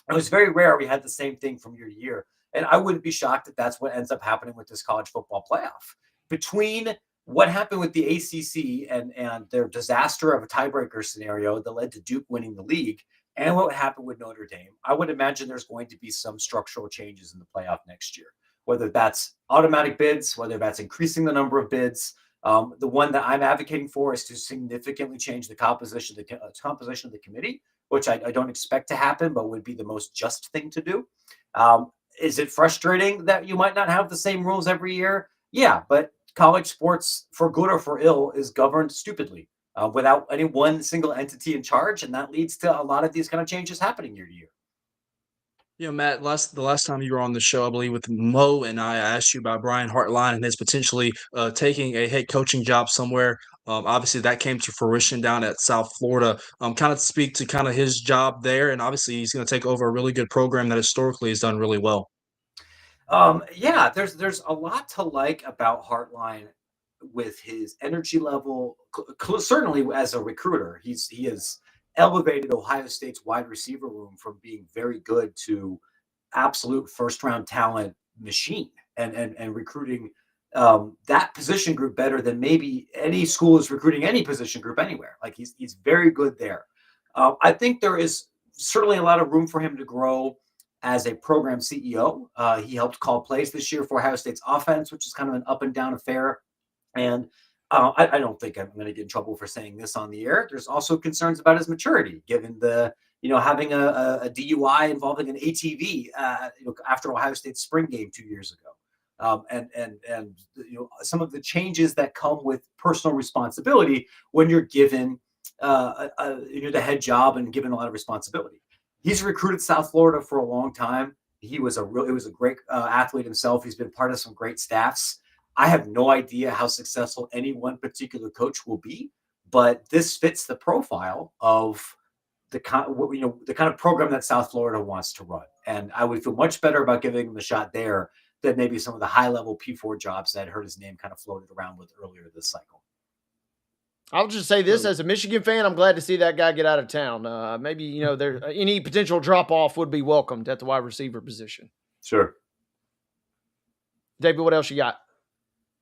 It was very rare we had the same thing from year to year. And I wouldn't be shocked if that's what ends up happening with this college football playoff. Between what happened with the ACC and their disaster of a tiebreaker scenario that led to Duke winning the league and what happened with Notre Dame, I would imagine there's going to be some structural changes in the playoff next year, whether that's automatic bids, whether that's increasing the number of bids. The one that I'm advocating for is to significantly change the composition of the committee, which I don't expect to happen, but would be the most just thing to do. Is it frustrating that you might not have the same rules every year? Yeah, but college sports, for good or for ill, is governed stupidly without any one single entity in charge, and that leads to a lot of these kind of changes happening year to year. Matt, the last time you were on the show, I believe with Mo and I asked you about Brian Hartline and his potentially taking a head coaching job somewhere. Obviously, that came to fruition down at South Florida. Kind of speak to kind of his job there, and obviously he's going to take over a really good program that historically has done really well. Yeah, there's a lot to like about Hartline with his energy level. Certainly, as a recruiter, he has elevated Ohio State's wide receiver room from being very good to absolute first round talent machine and recruiting that position group better than maybe any school is recruiting any position group anywhere. Like he's very good there. I think there is certainly a lot of room for him to grow as a program CEO. He helped call plays this year for Ohio State's offense, which is kind of an up and down affair. And I don't think I'm going to get in trouble for saying this on the air. There's also concerns about his maturity, given the, having a DUI involving an ATV, after Ohio State's spring game 2 years ago. And some of the changes that come with personal responsibility when you're given the head job and given a lot of responsibility. He's recruited South Florida for a long time. He was a great athlete himself. He's been part of some great staffs. I have no idea how successful any one particular coach will be, but this fits the profile of the kind of program that South Florida wants to run. And I would feel much better about giving him a shot there than maybe some of the high-level P4 jobs that I heard his name kind of floated around with earlier this cycle. I'll just say this So as a Michigan fan, I'm glad to see that guy get out of town. Maybe, there any potential drop off would be welcomed at the wide receiver position. Sure. David, what else you got?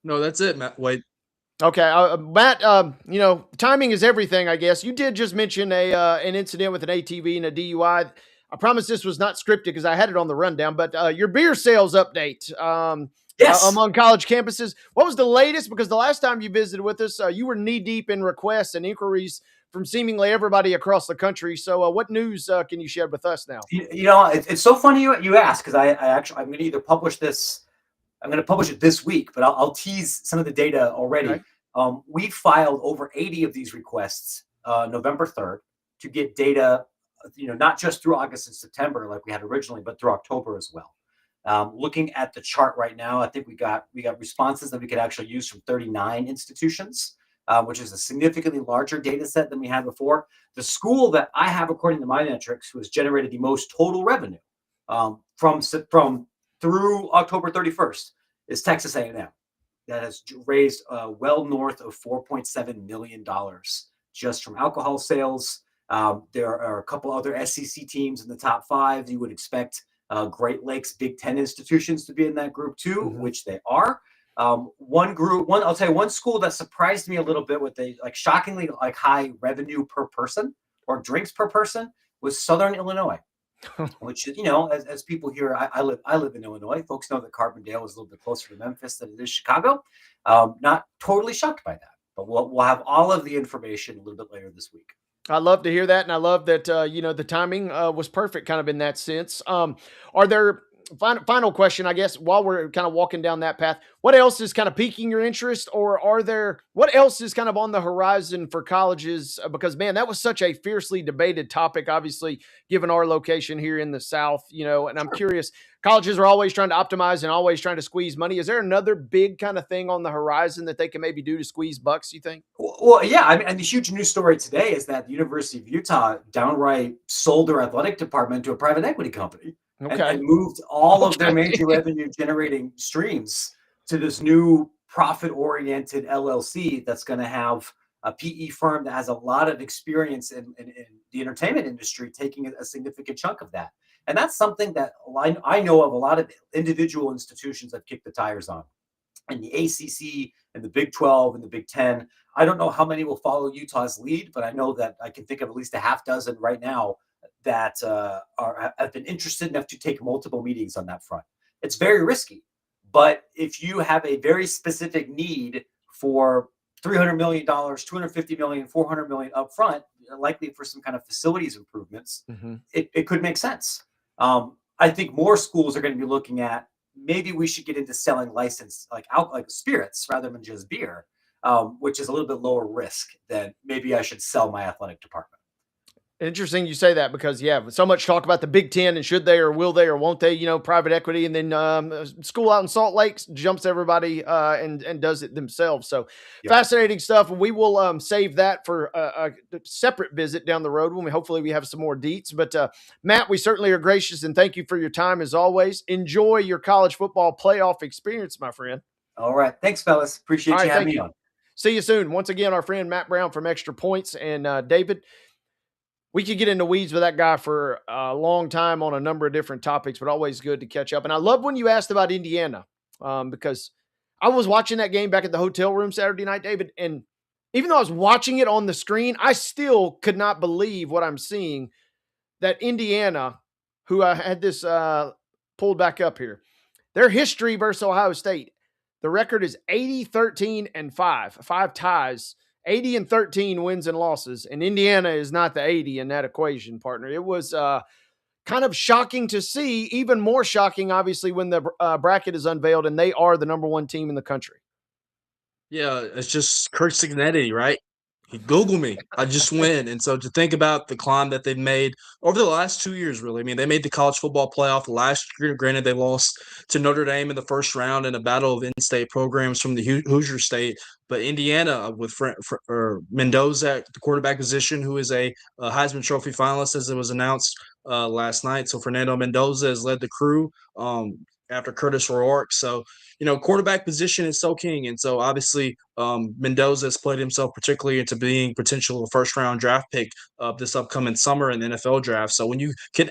no, that's it, Matt. Wait, Okay, Matt. Timing is everything. I guess you did just mention an incident with an ATV and a DUI. I promise this was not scripted because I had it on the rundown. But your beer sales update Yes. among college campuses. What was the latest? Because the last time you visited with us, you were knee deep in requests and inquiries from seemingly everybody across the country. So, what news can you share with us now? It's so funny you ask, because I'm going to either publish this. I'm going to publish it this week, but I'll tease some of the data already. Okay. We filed over 80 of these requests November 3rd to get data, not just through August and September like we had originally, but through October as well. Looking at the chart right now, I think we got responses that we could actually use from 39 institutions, which is a significantly larger data set than we had before. The school that I have, according to my metrics, who has generated the most total revenue from through October 31st is Texas A&M. That has raised well north of $4.7 million just from alcohol sales. There are a couple other SEC teams in the top 5. You would expect Great Lakes Big Ten institutions to be in that group too, which they are. I'll tell you one school that surprised me a little bit with a shockingly high revenue per person or drinks per person was Southern Illinois. Which, as people here, I live in Illinois. Folks know that Carbondale is a little bit closer to Memphis than it is Chicago. Not totally shocked by that, but we'll have all of the information a little bit later this week. I love to hear that, and I love that the timing was perfect, kind of in that sense. Are there final question, I guess, while we're kind of walking down that path? What else is kind of piquing your interest, or what else is kind of on the horizon for colleges? Because man, that was such a fiercely debated topic, obviously, given our location here in the South. And I'm curious. Colleges are always trying to optimize and always trying to squeeze money. Is there another big kind of thing on the horizon that they can maybe do to squeeze bucks, you think? Well, yeah. I mean, and the huge news story today is that the University of Utah downright sold their athletic department to a private equity company and moved all of their major revenue generating streams to this new profit-oriented LLC that's going to have a PE firm that has a lot of experience in the entertainment industry taking a significant chunk of that. And that's something that I know of a lot of individual institutions that kick the tires on. And the ACC and the Big 12 and the Big 10, I don't know how many will follow Utah's lead, but I know that I can think of at least a half dozen right now that have been interested enough to take multiple meetings on that front. It's very risky, but if you have a very specific need for $300 million, $250 million, $400 million upfront, likely for some kind of facilities improvements, it could make sense. I think more schools are going to be looking at maybe we should get into selling licensed like spirits rather than just beer, which is a little bit lower risk than maybe I should sell my athletic department. Interesting you say that because, so much talk about the Big Ten and should they or will they or won't they, private equity. And then school out in Salt Lake jumps everybody and does it themselves. So fascinating stuff. We will save that for a separate visit down the road when hopefully we have some more deets. But Matt, we certainly are gracious and thank you for your time as always. Enjoy your college football playoff experience, my friend. All right. Thanks, fellas. Appreciate you having me on. See you soon. Once again, our friend Matt Brown from Extra Points and David. We could get into weeds with that guy for a long time on a number of different topics, but always good to catch up. And I love when you asked about Indiana because I was watching that game back at the hotel room Saturday night, David. And even though I was watching it on the screen, I still could not believe what I'm seeing, that Indiana, who I had this pulled back up here, their history versus Ohio State, the record is 80-13-5, 5 ties. 80-13 wins and losses, and Indiana is not the 80 in that equation, partner. It was kind of shocking to see, even more shocking, obviously, when the bracket is unveiled and they are the number 1 team in the country. Yeah, it's just Kurt Signetti, right? Google me. I just win. And so to think about the climb that they've made over the last 2 years, really. I mean, they made the college football playoff last year. Granted, they lost to Notre Dame in the first round in a battle of in-state programs from the Hoosier State. But Indiana with Mendoza, the quarterback position, who is a Heisman Trophy finalist, as it was announced last night. So Fernando Mendoza has led the crew. after Curtis Rourke. So, quarterback position is so king. And so obviously Mendoza has played himself particularly into being potential first-round draft pick of this upcoming summer in the NFL draft. So when you can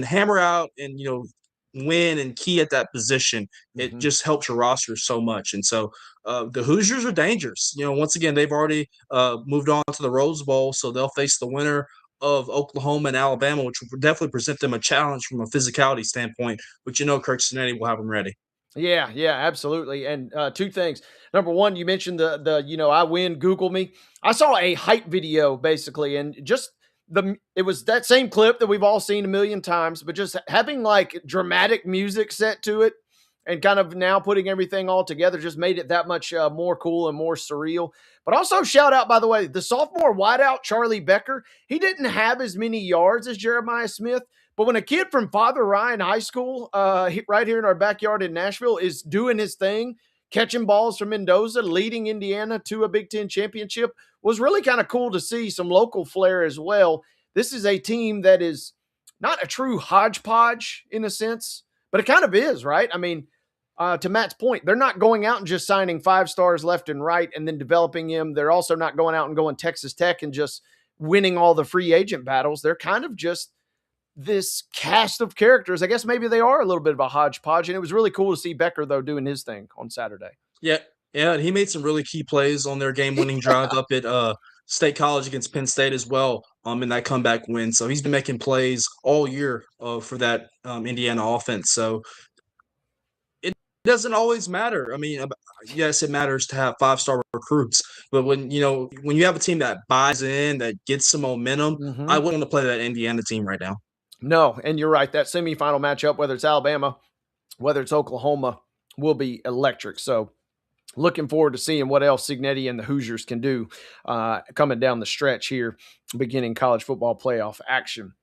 hammer out and, win and key at that position, it just helps your roster so much. And so the Hoosiers are dangerous. Once again, they've already moved on to the Rose Bowl, so they'll face the winner of Oklahoma and Alabama, which will definitely present them a challenge from a physicality standpoint. But Kirk Cinetti will have them ready. Yeah, absolutely. And two things. Number one, you mentioned the I win, Google me. I saw a hype video basically, and just it was that same clip that we've all seen a million times, but just having like dramatic music set to it and kind of now putting everything all together just made it that much more cool and more surreal. But also shout out, by the way, the sophomore wideout, Charlie Becker. He didn't have as many yards as Jeremiah Smith, but when a kid from Father Ryan High School, right here in our backyard in Nashville, is doing his thing, catching balls from Mendoza, leading Indiana to a Big Ten championship, was really kind of cool to see some local flair as well. This is a team that is not a true hodgepodge in a sense, but it kind of is, right? I mean, to Matt's point, they're not going out and just signing 5 stars left and right and then developing him. They're also not going out and going Texas Tech and just winning all the free agent battles. They're kind of just this cast of characters. I guess maybe they are a little bit of a hodgepodge, and it was really cool to see Becker, though, doing his thing on Saturday. Yeah, and he made some really key plays on their game-winning drive up at State College against Penn State as well in that comeback win. So he's been making plays all year for that Indiana offense. So it doesn't always matter. I mean, yes, it matters to have 5-star recruits, but when you have a team that buys in, that gets some momentum, I wouldn't want to play that Indiana team right now. No, and you're right. That semifinal matchup, whether it's Alabama, whether it's Oklahoma, will be electric. So looking forward to seeing what else Cignetti and the Hoosiers can do coming down the stretch here, beginning college football playoff action.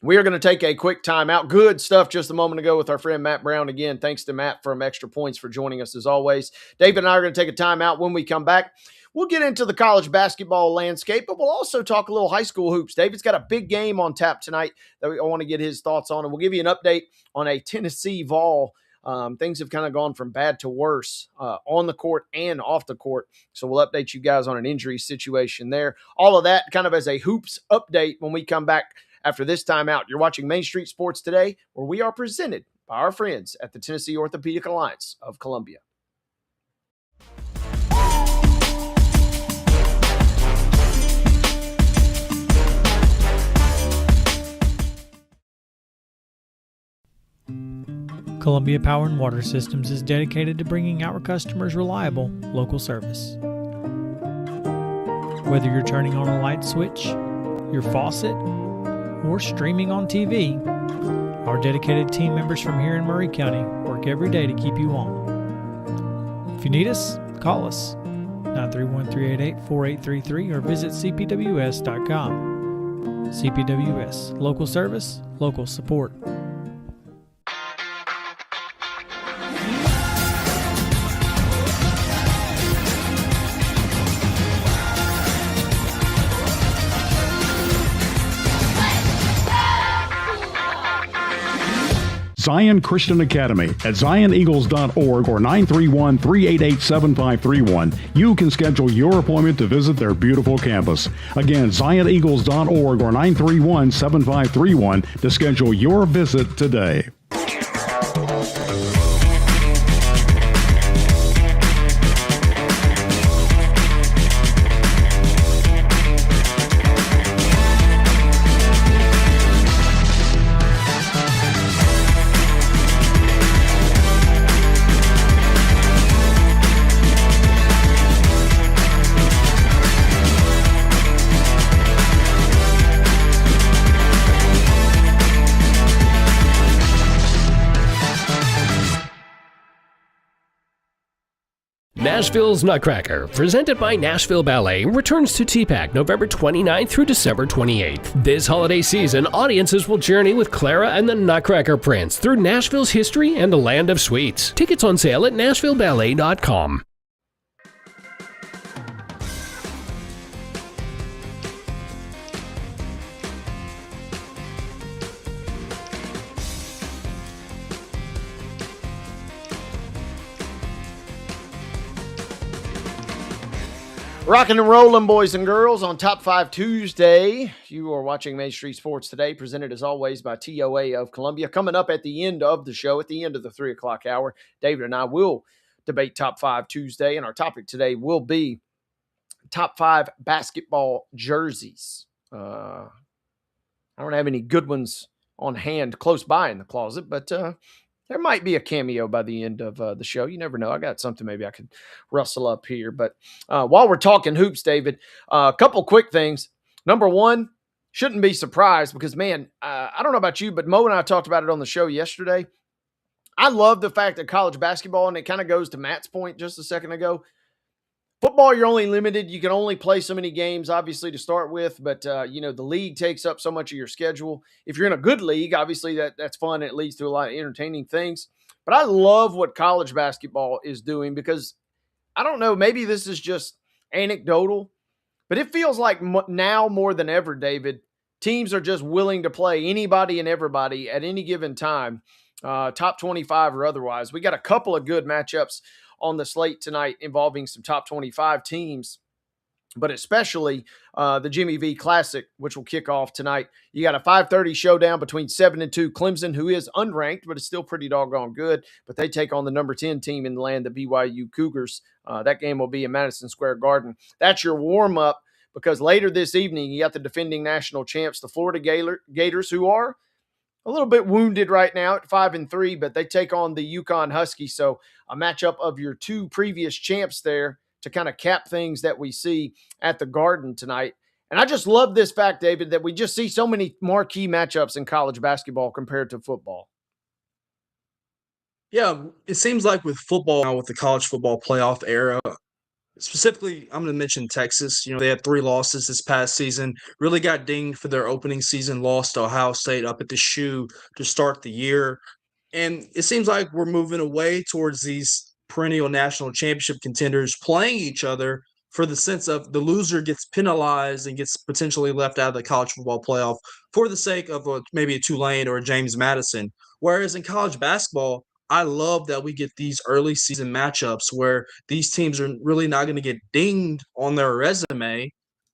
We are going to take a quick timeout. Good stuff just a moment ago with our friend Matt Brown. Again, thanks to Matt from Extra Points for joining us as always. David and I are going to take a timeout. When we come back, we'll get into the college basketball landscape, but we'll also talk a little high school hoops. David's got a big game on tap tonight that I want to get his thoughts on, and we'll give you an update on a Tennessee Vol. Things have kind of gone from bad to worse on the court and off the court. So we'll update you guys on an injury situation there. All of that kind of as a hoops update when we come back after this timeout. You're watching Main Street Sports Today, where we are presented by our friends at the Tennessee Orthopedic Alliance of Columbia. Columbia Power and Water Systems is dedicated to bringing our customers reliable, local service. Whether you're turning on a light switch, your faucet, or streaming on TV, our dedicated team members from here in Murray County work every day to keep you on. If you need us, call us 931-388-4833 or visit cpws.com. CPWS, local service, local support. Zion Christian Academy at zioneagles.org or 931-388-7531. You can schedule your appointment to visit their beautiful campus. Again, zioneagles.org or 931-7531 to schedule your visit today. Nashville's Nutcracker, presented by Nashville Ballet, returns to TPAC November 29th through December 28th. This holiday season, audiences will journey with Clara and the Nutcracker Prince through Nashville's history and the land of sweets. Tickets on sale at NashvilleBallet.com. Rocking and rolling, boys and girls, on Top 5 Tuesday. You are watching Main Street Sports Today, presented as always by TOA of Columbia. Coming up at the end of the show, at the end of the 3 o'clock hour, David and I will debate Top 5 Tuesday, and our topic today will be Top 5 basketball jerseys. I don't have any good ones on hand close by in the closet, but there might be a cameo by the end of the show. You never know. I got something maybe I could rustle up here. But while we're talking hoops, David, a couple quick things. Number one, shouldn't be surprised because, man, I don't know about you, but Mo and I talked about it on the show yesterday. I love the fact that college basketball, and it kind of goes to Matt's point just a second ago, football, you're only limited. You can only play so many games, obviously, to start with. But, the league takes up so much of your schedule. If you're in a good league, obviously, that's fun. It leads to a lot of entertaining things. But I love what college basketball is doing because, I don't know, maybe this is just anecdotal, but it feels like now more than ever, David, teams are just willing to play anybody and everybody at any given time, top 25 or otherwise. We got a couple of good matchups on the slate tonight involving some top 25 teams, but especially the Jimmy V Classic, which will kick off tonight. You got a 5:30 showdown between 7-2 Clemson, who is unranked, but is still pretty doggone good, but they take on the number 10 team in the land, the BYU Cougars. That game will be in Madison Square Garden. That's your warm-up because later this evening, you got the defending national champs, the Florida Gators, who are a little bit wounded right now at 5-3, but they take on the UConn Huskies. So a matchup of your two previous champs there to kind of cap things that we see at the Garden tonight. And I just love this fact, David, that we just see so many marquee matchups in college basketball compared to football. Yeah, it seems like with football now, with the college football playoff era, specifically, I'm going to mention Texas. They had 3 losses this past season. Really got dinged for their opening season loss to Ohio State up at the shoe to start the year. And it seems like we're moving away towards these perennial national championship contenders playing each other for the sense of the loser gets penalized and gets potentially left out of the college football playoff for the sake of maybe a Tulane or a James Madison. Whereas in college basketball, I love that we get these early season matchups where these teams are really not going to get dinged on their resume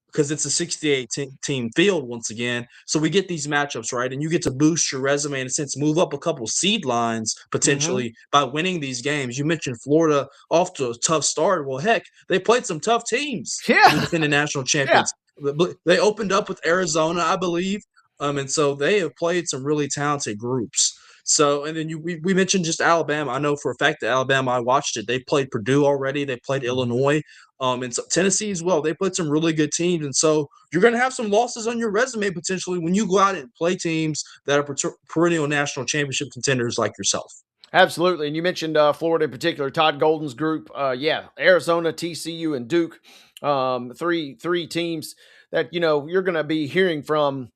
because it's a 68 team field once again. So we get these matchups, right? And you get to boost your resume in a sense, move up a couple seed lines potentially by winning these games. You mentioned Florida off to a tough start. Well, heck, they played some tough teams. Yeah. The defending national champions. Yeah. They opened up with Arizona, I believe. And so they have played some really talented groups. So, and then we mentioned just Alabama. I know for a fact that Alabama, I watched it. They played Purdue already. They played Illinois, and so Tennessee as well. They played some really good teams. And so you're going to have some losses on your resume potentially when you go out and play teams that are perennial national championship contenders like yourself. Absolutely. And you mentioned Florida in particular, Todd Golden's group. Arizona, TCU, and Duke, three teams that, you're going to be hearing from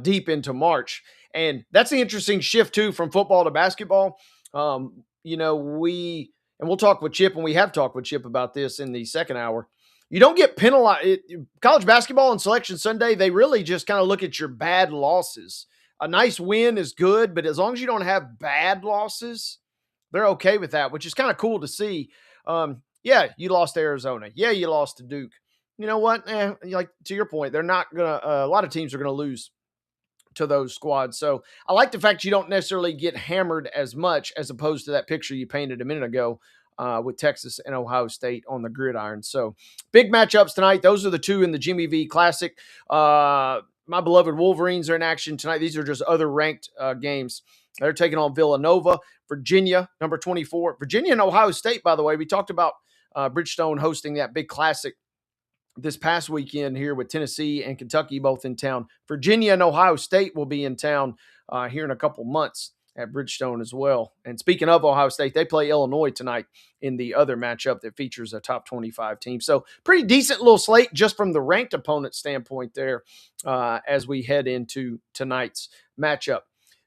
deep into March. And that's the interesting shift, too, from football to basketball. We'll talk with Chip, and we have talked with Chip about this in the second hour. You don't get penalized. College basketball and Selection Sunday, they really just kind of look at your bad losses. A nice win is good, but as long as you don't have bad losses, they're okay with that, which is kind of cool to see. You lost to Arizona. Yeah, you lost to Duke. You know what? Like to your point, they're not going to a lot of teams are going to lose to those squads. So I like the fact you don't necessarily get hammered as much as opposed to that picture you painted a minute ago with Texas and Ohio State on the gridiron. So big matchups tonight. Those are the two in the Jimmy V Classic. My beloved Wolverines are in action tonight. These are just other ranked games. They're taking on Villanova, Virginia, number 24. Virginia and Ohio State, by the way, we talked about Bridgestone hosting that big classic this past weekend here with Tennessee and Kentucky both in town. Virginia and Ohio State will be in town here in a couple months at Bridgestone as well. And speaking of Ohio State, they play Illinois tonight in the other matchup that features a top 25 team. So pretty decent little slate just from the ranked opponent standpoint there as we head into tonight's matchup.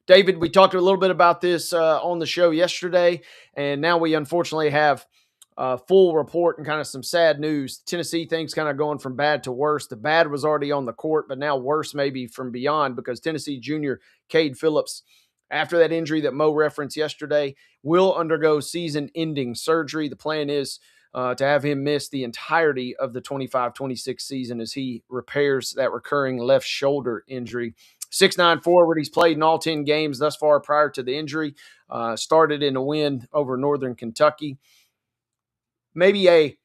David, we talked a little bit about this on the show yesterday, and now we unfortunately have full report and kind of some sad news. Tennessee things kind of going from bad to worse. The bad was already on the court, but now worse maybe from beyond because Tennessee junior Cade Phillips, after that injury that Mo referenced yesterday, will undergo season-ending surgery. The plan is to have him miss the entirety of the 25-26 season as he repairs that recurring left shoulder injury. 6'9" forward. He's played in all 10 games thus far prior to the injury. Started in a win over Northern Kentucky. Maybe a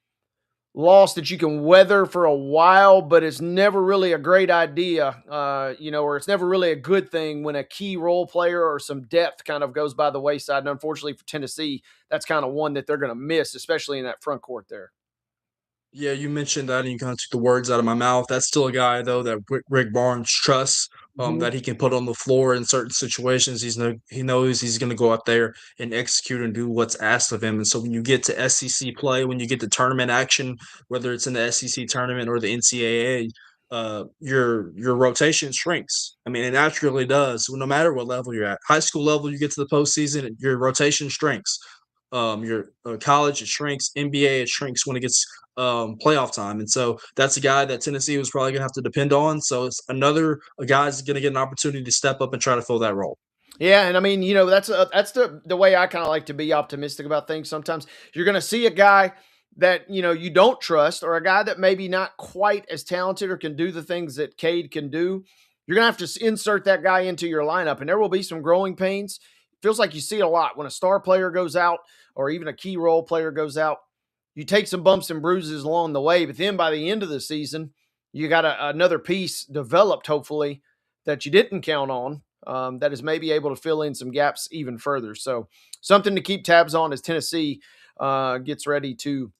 loss that you can weather for a while, but it's never really a great idea, or it's never really a good thing when a key role player or some depth kind of goes by the wayside. And unfortunately for Tennessee, that's kind of one that they're going to miss, especially in that front court there. Yeah, you mentioned that, and you kind of took the words out of my mouth. That's still a guy, though, that Rick Barnes trusts, that he can put on the floor in certain situations. He knows he's going to go out there and execute and do what's asked of him. And so when you get to SEC play, when you get to tournament action, whether it's in the SEC tournament or the NCAA, your rotation shrinks. I mean, it naturally does. No matter what level you're at, high school level, you get to the postseason, your rotation shrinks. Your college, it shrinks. NBA, it shrinks when it gets playoff time. And so that's a guy that Tennessee was probably going to have to depend on. So it's another guy's going to get an opportunity to step up and try to fill that role. Yeah, and I mean, that's the way I kind of like to be optimistic about things. Sometimes you're going to see a guy that you don't trust, or a guy that maybe not quite as talented or can do the things that Cade can do. You're going to have to insert that guy into your lineup, and there will be some growing pains. It feels like you see it a lot when a star player goes out or even a key role player goes out. You take some bumps and bruises along the way, but then by the end of the season, you got another piece developed, hopefully, that you didn't count on, that is maybe able to fill in some gaps even further. So something to keep tabs on as Tennessee gets ready to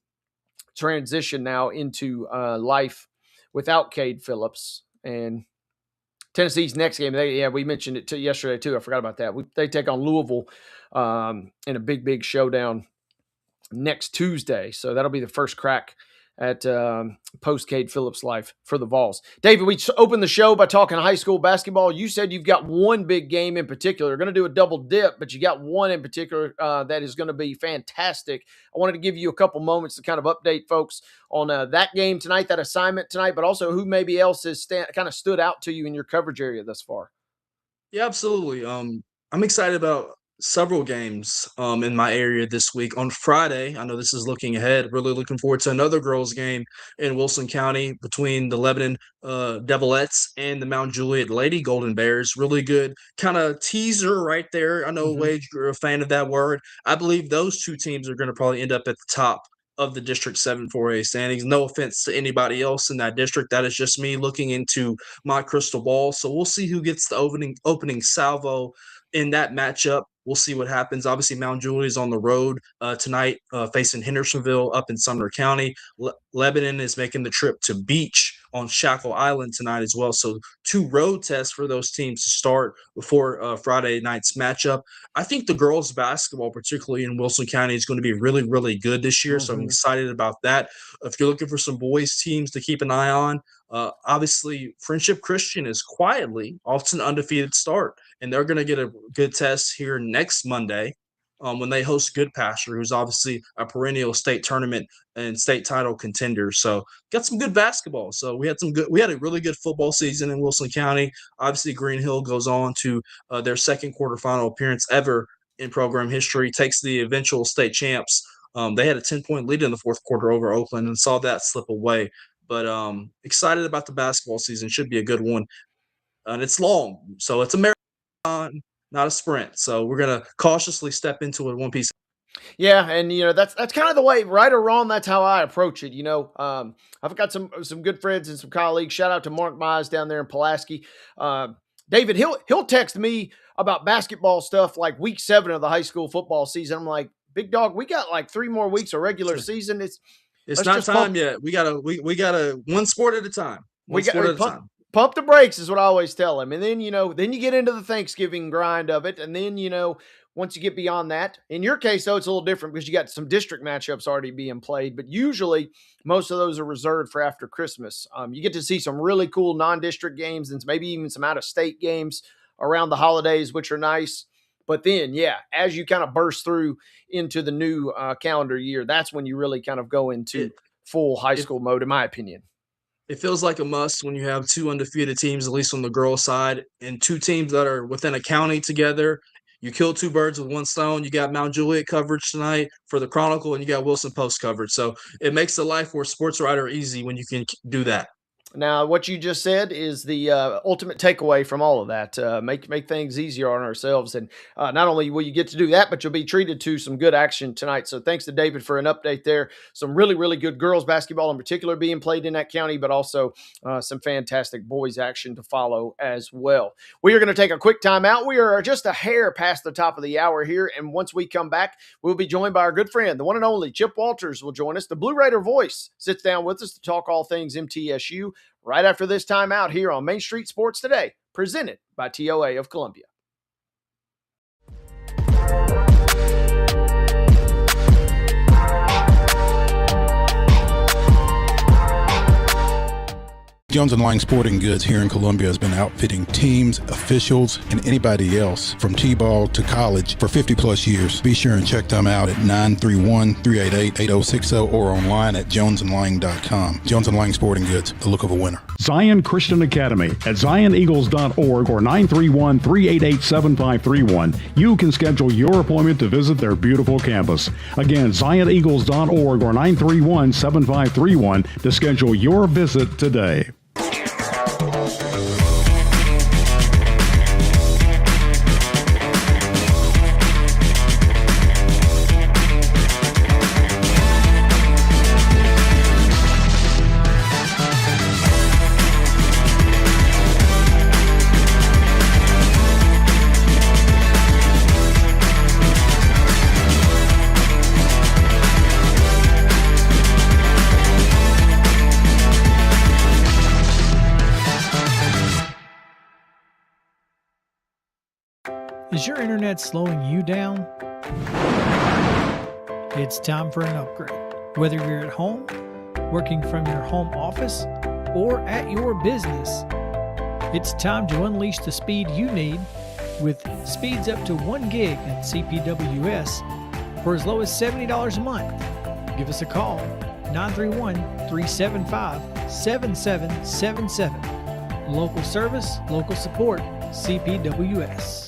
transition now into life without Cade Phillips. And Tennessee's next game, we mentioned it yesterday too. I forgot about that. They take on Louisville in a big showdown next Tuesday. So that'll be the first crack at post Cade Phillips life for the Vols. David, we opened the show by talking high school basketball. You said you've got one big game in particular. You're going to do a double dip, but you got one in particular that is going to be fantastic. I wanted to give you a couple moments to kind of update folks on that game tonight, that assignment tonight, but also who maybe else has kind of stood out to you in your coverage area thus far. Yeah, absolutely. I'm excited about several games in my area this week. On Friday, I know this is looking ahead, really looking forward to another girls game in Wilson County between the Lebanon Devilettes and the Mount Juliet Lady Golden Bears. Really good kind of teaser right there. I know, Wade, you're a fan of that word. I believe those two teams are going to probably end up at the top of the District 7 4A standings. No offense to anybody else in that district. That is just me looking into my crystal ball. So we'll see who gets the opening salvo in that matchup. We'll see what happens. Obviously, Mount Juliet is on the road tonight, facing Hendersonville up in Sumner County. Lebanon is making the trip to Beach on Shackle Island tonight as well. So 2 road tests for those teams to start before Friday night's matchup. I think the girls basketball, particularly in Wilson County, is going to be really, really good this year. So I'm excited about that. If you're looking for some boys teams to keep an eye on, obviously Friendship Christian is quietly off to an undefeated start, and they're going to get a good test here next Monday when they host Goodpasture, who's obviously a perennial state tournament and state title contender. So got some good basketball. So we had a really good football season in Wilson County. Obviously Green Hill goes on to their second quarterfinal appearance ever in program history, takes the eventual state champs. They had a 10-point lead in the fourth quarter over Oakland and saw that slip away. But excited about the basketball season. Should be a good one. And it's long. So it's a marathon, not a sprint. So we're going to cautiously step into it one piece. Yeah, and that's kind of the way, right or wrong, that's how I approach it. I've got some good friends and some colleagues. Shout out to Mark Mize down there in Pulaski. David, he'll text me about basketball stuff like week 7 of the high school football season. I'm like, big dog, we got like 3 more weeks of regular season. It's not time yet. We gotta one sport at a time. Pump the brakes is what I always tell him. And then, then you get into the Thanksgiving grind of it. And then, once you get beyond that, in your case, though, it's a little different because you got some district matchups already being played, but usually most of those are reserved for after Christmas. You get to see some really cool non-district games and maybe even some out-of-state games around the holidays, which are nice. But then, as you kind of burst through into the new calendar year, that's when you really kind of go into full high school mode, in my opinion. It feels like a must when you have 2 undefeated teams, at least on the girls' side, and 2 teams that are within a county together. you killed two birds with one stone. You got Mount Juliet coverage tonight for the Chronicle, and you got Wilson Post coverage. So it makes the life for a sports writer easy when you can do that. Now, what you just said is the ultimate takeaway from all of that. Make things easier on ourselves, and not only will you get to do that, but you'll be treated to some good action tonight. So, thanks to David for an update there. Some really good girls basketball in particular being played in that county, but also some fantastic boys action to follow as well. We are going to take a quick time out. We are just a hair past the top of the hour here, and once we come back, we'll be joined by our good friend, the one and only Chip Walters, will join us. The Blue Raider voice sits down with us to talk all things MTSU. Right after this time out here on Main Street Sports Today, presented by TOA of Columbia. Jones & Lang Sporting Goods here in Columbia has been outfitting teams, officials, and anybody else from T-ball to college for 50-plus years. Be sure and check them out at 931-388-8060 or online at jonesandlang.com. Jones & Lang Sporting Goods, the look of a winner. Zion Christian Academy at zioneagles.org or 931-388-7531. You can schedule your appointment to visit their beautiful campus. Again, zioneagles.org or 931-7531 to schedule your visit today. Is your internet slowing you down? It's time for an upgrade. Whether you're at home, working from your home office, or at your business, it's time to unleash the speed you need with speeds up to 1 gig at CPWS for as low as $70 a month. Give us a call, 931-375-7777. Local service, local support, CPWS.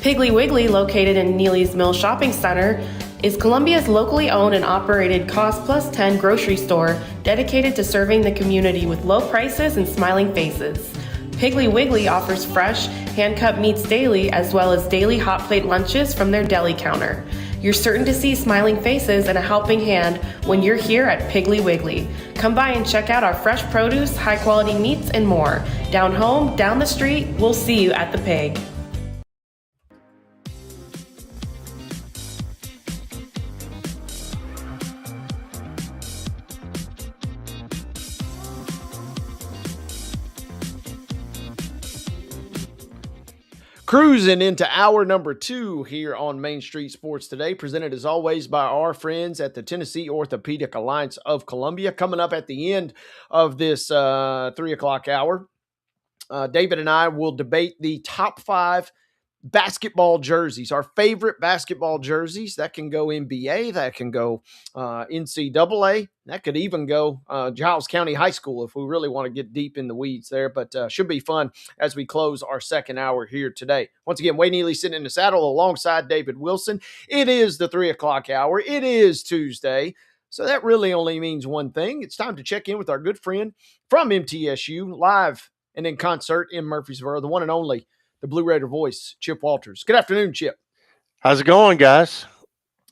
Piggly Wiggly, located in Neely's Mill Shopping Center, is Columbia's locally owned and operated Cost Plus 10 grocery store dedicated to serving the community with low prices and smiling faces. Piggly Wiggly offers fresh, hand-cut meats daily as well as daily hot plate lunches from their deli counter. You're certain to see smiling faces and a helping hand when you're here at Piggly Wiggly. Come by and check out our fresh produce, high-quality meats, and more. Down home, down the street, we'll see you at the Pig. Cruising into hour number 2 here on Main Street Sports Today, presented as always by our friends at the Tennessee Orthopedic Alliance of Columbia. Coming up at the end of this 3 o'clock hour, David and I will debate the top 5 basketball jerseys, our favorite basketball jerseys. That can go NBA, that can go NCAA, that could even go Giles County High School if we really want to get deep in the weeds there, but should be fun as we close our second hour here today. Once again, Wade Neely sitting in the saddle alongside David Wilson. It is the 3 o'clock hour. It is Tuesday. So that really only means one thing. It's time to check in with our good friend from MTSU, live and in concert in Murfreesboro, the one and only, the Blue Raider voice, Chip Walters. Good afternoon, Chip. How's it going, guys?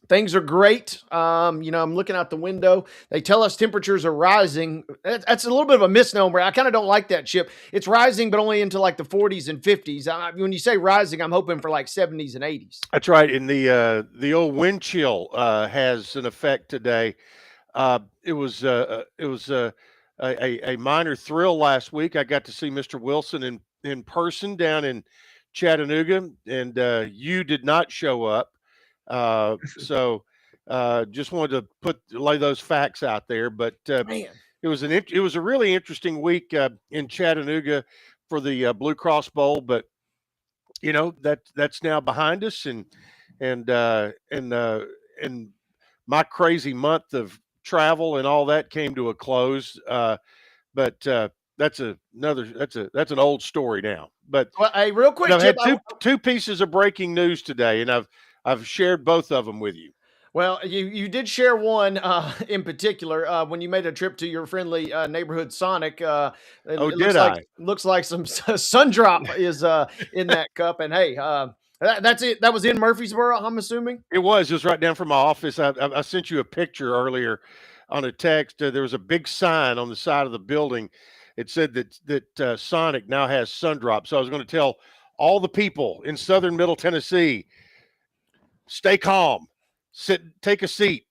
Things are great. I'm looking out the window. They tell us temperatures are rising. That's a little bit of a misnomer. I kind of don't like that, Chip. It's rising, but only into like the 40s and 50s. When you say rising, I'm hoping for like 70s and 80s. That's right. And the old wind chill has an effect today. It was a minor thrill last week. I got to see Mr. Wilson in person down in Chattanooga, and you did not show up. So just wanted to lay those facts out there. But it was a really interesting week in Chattanooga for the Blue Cross Bowl. But that's now behind us, and my crazy month of travel and all that came to a close. But that's an old story now. But Well, hey, real quick, I've Chip. had two pieces of breaking news today, and I've shared both of them with you. Well, you did share one in particular when you made a trip to your friendly neighborhood Sonic. Oh, It did I? looks like some sun drop is in that cup. And hey, that's it. That was in Murfreesboro, I'm assuming. It was just right down from my office. I sent you a picture earlier on a text. There was a big sign on the side of the building. It said that Sonic now has sun drop. So I was going to tell all the people in southern Middle Tennessee, stay calm, take a seat.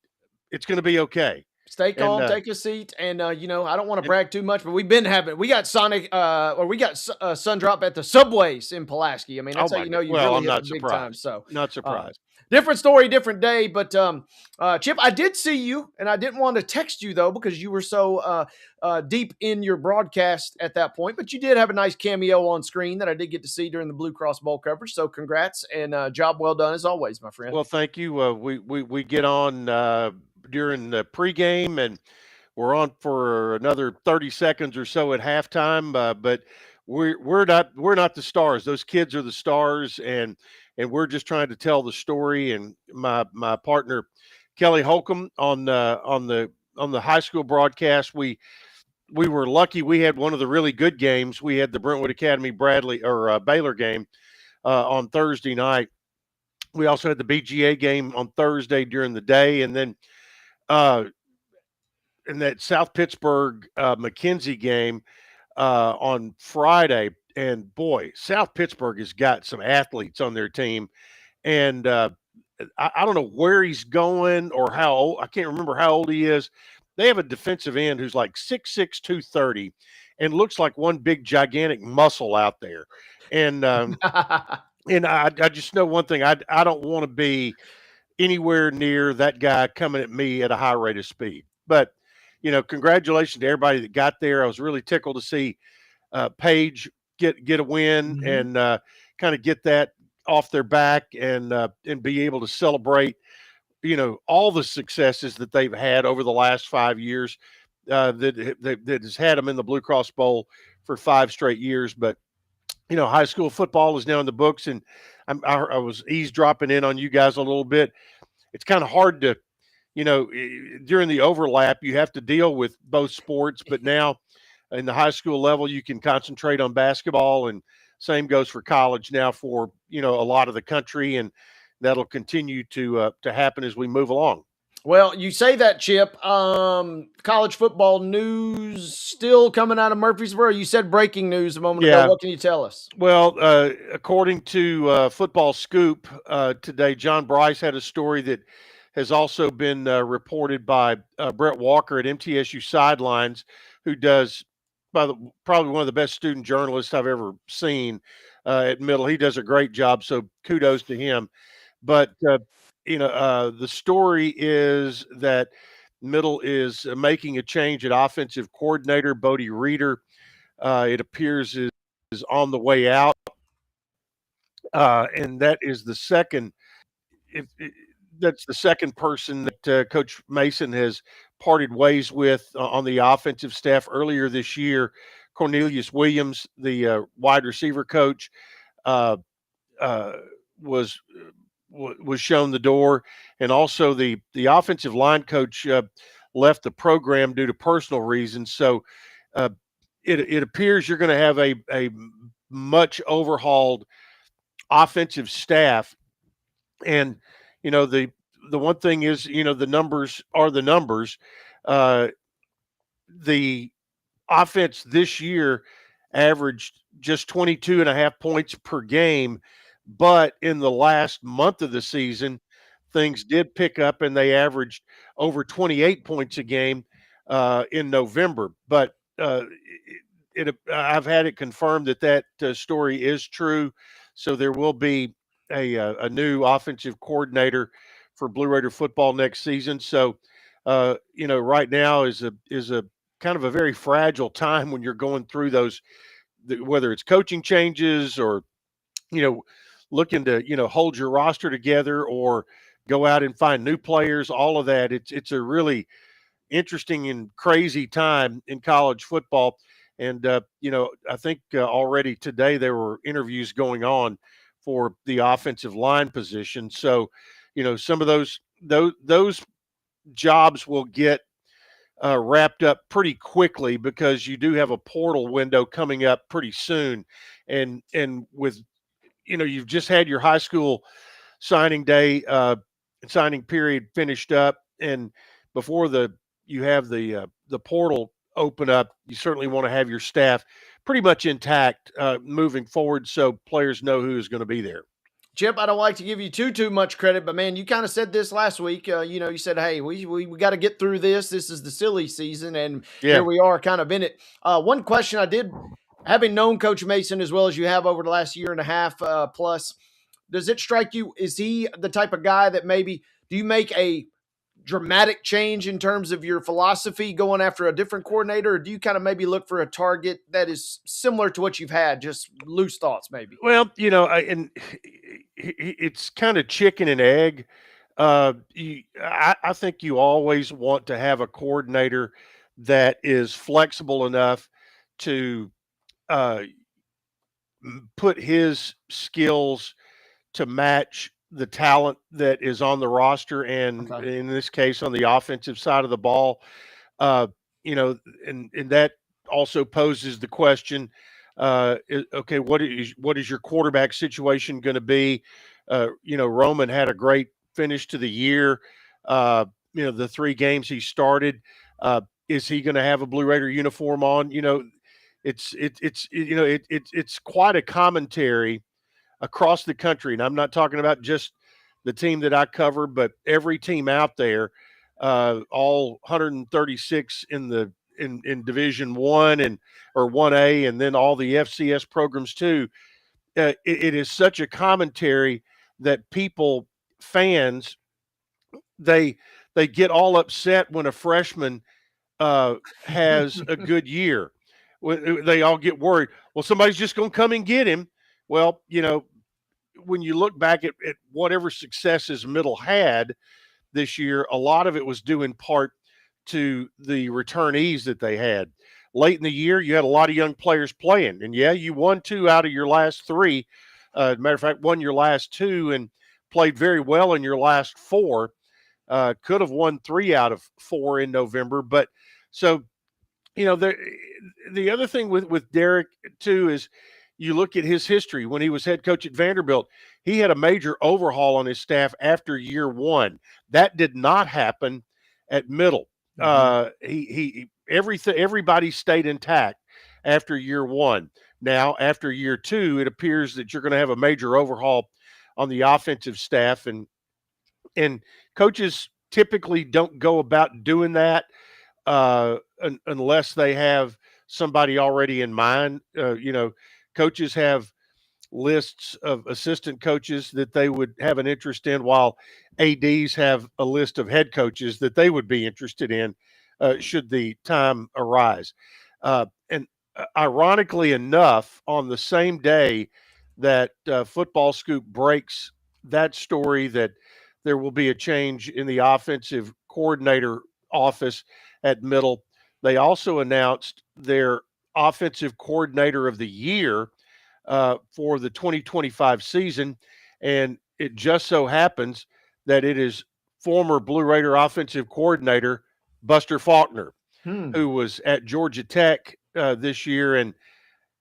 It's going to be okay. Stay And calm, take a seat, and I don't want to brag too much, but we got Sonic, or we got sun drop at the Subways in Pulaski. I mean, that's how you know you well, really I'm hit not the big time. surprised. So, Not surprised. different story, different day. But Chip, I did see you, and I didn't want to text you though because you were so deep in your broadcast at that point. But you did have a nice cameo on screen that I did get to see during the Blue Cross Bowl coverage. So, congrats and job well done as always, my friend. Well, thank you. We get on during the pregame, and we're on for another 30 seconds or so at halftime. But we're not the stars. Those kids are the stars, and we're just trying to tell the story. And my partner Kelly Holcomb on the high school broadcast, we were lucky. We had one of the really good games. We had the Brentwood Academy Baylor game on Thursday night. We also had the BGA game on Thursday during the day, and then in that South Pittsburgh McKenzie game on Friday. And boy, South Pittsburgh has got some athletes on their team, and I don't know where he's going or how old. I can't remember how old he is. They have a defensive end who's like 6'6", 230, and looks like one big gigantic muscle out there. And and I just know one thing. I don't want to be anywhere near that guy coming at me at a high rate of speed. But, congratulations to everybody that got there. I was really tickled to see Paige get a win and kind of get that off their back and be able to celebrate, all the successes that they've had over the last 5 years that has had them in the Blue Cross Bowl for 5 straight years. But, high school football is now in the books, and I was eavesdropping in on you guys a little bit. It's kind of hard to, during the overlap, you have to deal with both sports, but now in the high school level, you can concentrate on basketball, and same goes for college now for, a lot of the country, and that'll continue to happen as we move along. Well, you say that, Chip. College football news still coming out of Murfreesboro. You said breaking news a moment ago. What can you tell us? Well, according to Football Scoop today, John Bryce had a story that has also been reported by Brett Walker at MTSU Sidelines, who does probably one of the best student journalists I've ever seen at Middle. He does a great job, so kudos to him. But the story is that Middle is making a change at offensive coordinator. Bodie Reeder, it appears, is on the way out, and that is the second. That's the second person that Coach Mason has parted ways with on the offensive staff. Earlier this year, Cornelius Williams, the wide receiver coach, was shown the door, and also the offensive line coach left the program due to personal reasons. So it appears you're going to have a much overhauled offensive staff. And the one thing is, the numbers are the numbers. The offense this year averaged just 22.5 points per game, but in the last month of the season, things did pick up, and they averaged over 28 points a game in November. But I've had it confirmed that story is true. So there will be a new offensive coordinator for Blue Raider football next season. So right now is a kind of a very fragile time when you're going through those, whether it's coaching changes or looking to hold your roster together or go out and find new players. All of that, it's a really interesting and crazy time in college football. And I think already today there were interviews going on for the offensive line position. So, some of those jobs will get wrapped up pretty quickly because you do have a portal window coming up pretty soon, and with you've just had your high school signing day, signing period finished up, and before you have the portal open up, you certainly want to have your staff pretty much intact moving forward, so players know who is going to be there. Chip, I don't like to give you too much credit, but man, you kind of said this last week. You said, "Hey, we got to get through this. This is the silly season," and here we are, kind of in it. One question I did, having known Coach Mason as well as you have over the last year and a half plus, does it strike you? Is he the type of guy that maybe do you make a dramatic change in terms of your philosophy going after a different coordinator, or do you kind of maybe look for a target that is similar to what you've had, just loose thoughts maybe? Well, and it's kind of chicken and egg. I think you always want to have a coordinator that is flexible enough to put his skills to match the talent that is on the roster, and in this case, on the offensive side of the ball. And that also poses the question: okay, what is your quarterback situation going to be? Roman had a great finish to the year. The 3 games he started. Is he going to have a Blue Raider uniform on? It's quite a commentary across the country, and I'm not talking about just the team that I cover, but every team out there, all 136 in Division 1 or 1A, and then all the FCS programs too. It is such a commentary that fans, they get all upset when a freshman has a good year. They all get worried. Well, somebody's just going to come and get him. Well, when you look back at whatever successes Middle had this year, a lot of it was due in part to the returnees that they had. Late in the year, you had a lot of young players playing. And, yeah, you won 2 out of your last 3. Matter of fact, won your last 2 and played very well in your last 4. Could have won 3 out of 4 in November. But so, the other thing with Derek, too, is you look at his history. When he was head coach at Vanderbilt, he had a major overhaul on his staff after year 1. That did not happen at Middle. Everybody stayed intact after year 1. Now, after year 2, it appears that you're going to have a major overhaul on the offensive staff, and coaches typically don't go about doing that unless they have somebody already in mind. Coaches have lists of assistant coaches that they would have an interest in, while ADs have a list of head coaches that they would be interested in should the time arise. And ironically enough, on the same day that Football Scoop breaks that story that there will be a change in the offensive coordinator office at Middle, they also announced their offensive coordinator of the year for the 2025 season. And it just so happens that it is former Blue Raider offensive coordinator Buster Faulkner, who was at Georgia Tech this year. And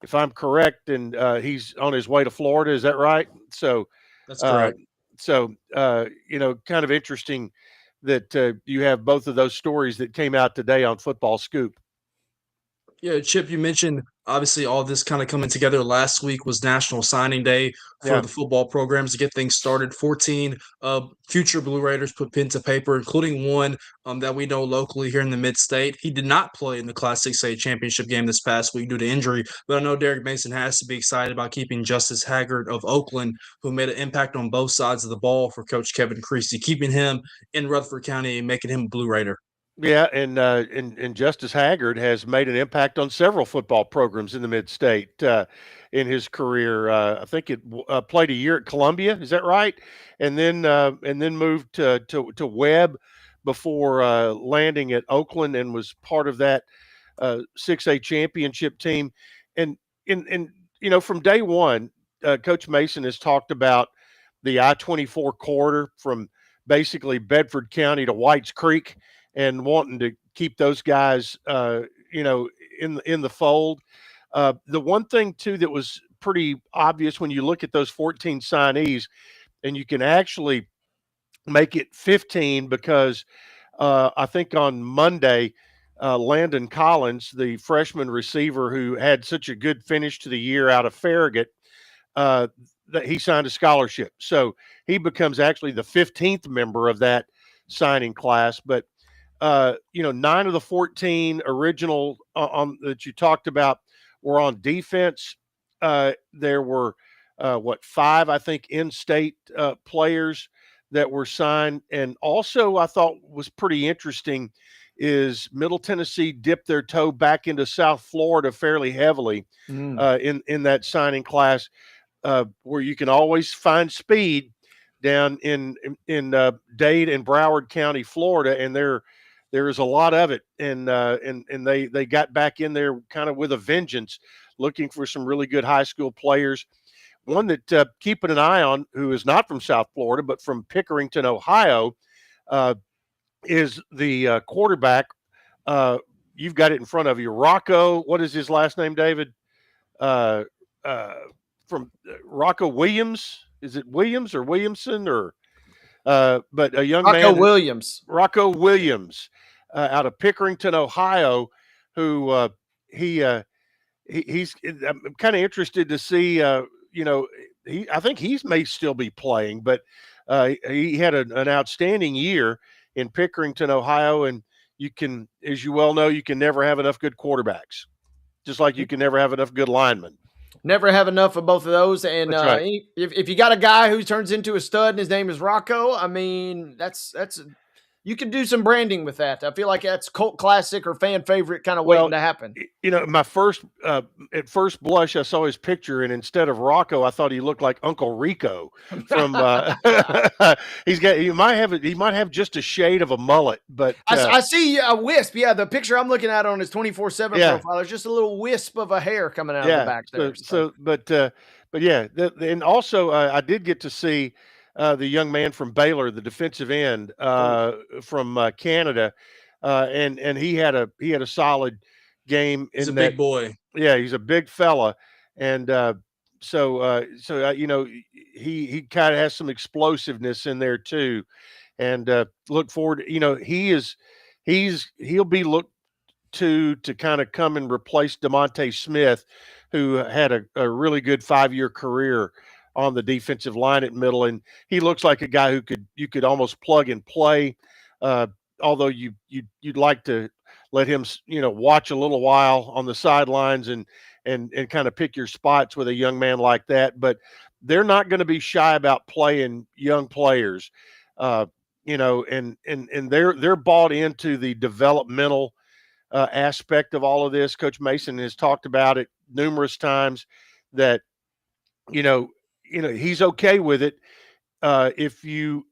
if I'm correct, and he's on his way to Florida, is that right? So that's correct. Kind of interesting that you have both of those stories that came out today on Football Scoop. Yeah, Chip, you mentioned obviously all this kind of coming together. Last week was National Signing Day for the football programs to get things started. 14 future Blue Raiders put pen to paper, including one that we know locally here in the Mid-State. He did not play in the Class 6A championship game this past week due to injury, but I know Derek Mason has to be excited about keeping Justice Haggard of Oakland, who made an impact on both sides of the ball for Coach Kevin Creasy, keeping him in Rutherford County and making him a Blue Raider. Yeah, and Justice Haggard has made an impact on several football programs in the Mid-State in his career. I think it played a year at Columbia, is that right? And then moved to Webb before landing at Oakland, and was part of that 6A championship team. And from day one, Coach Mason has talked about the I-24 corridor from basically Bedford County to Whites Creek, and wanting to keep those guys, in the fold. The one thing too that was pretty obvious when you look at those 14 signees, and you can actually make it 15 because I think on Monday, Landon Collins, the freshman receiver who had such a good finish to the year out of Farragut, that he signed a scholarship. So he becomes actually the 15th member of that signing class. But 9 of the 14 original on that you talked about were on defense. There were 5, I think, in-state players that were signed. And also I thought was pretty interesting is Middle Tennessee dipped their toe back into South Florida fairly heavily in that signing class, where you can always find speed down in Dade and Broward County, Florida, and there is a lot of it. And they got back in there kind of with a vengeance, looking for some really good high school players. One that keeping an eye on, who is not from South Florida but from Pickerington, Ohio, is the quarterback. You've got it in front of you, Rocco. What is his last name, David? From Rocco Williams. Is it Williams or Williamson or? But a young Rocco man, Williams. Rocco Williams, out of Pickerington, Ohio, who he's. I'm kind of interested to see. I think he may still be playing, but he had an outstanding year in Pickerington, Ohio, and you can, as you well know, you can never have enough good quarterbacks, just like you can never have enough good linemen. Never have enough of both of those. And That's right. if you got a guy who turns into a stud and his name is Rocco, I mean, that's you can do some branding with that. I feel like that's cult classic or fan favorite kind of waiting to happen. My first at first blush, I saw his picture, and instead of Rocco, I thought he looked like Uncle Rico from. He might have just a shade of a mullet, but I see a wisp. Yeah, the picture I'm looking at on his 24/7 profile, there's just a little wisp of a hair coming out of the back there. But yeah, and also I did get to see the young man from Baylor, the defensive end from Canada, and he had a solid game. He's a big boy. Yeah, he's a big fella, and he kind of has some explosiveness in there too, and look forward. He'll be looked to kind of come and replace DeMonte Smith, who had a really good 5-year career on the defensive line at middle, and he looks like a guy who you could almost plug and play. Although you'd like to let him, watch a little while on the sidelines and kind of pick your spots with a young man like that. But they're not going to be shy about playing young players, and they're bought into the developmental aspect of all of this. Coach Mason has talked about it numerous times that he's okay with it if you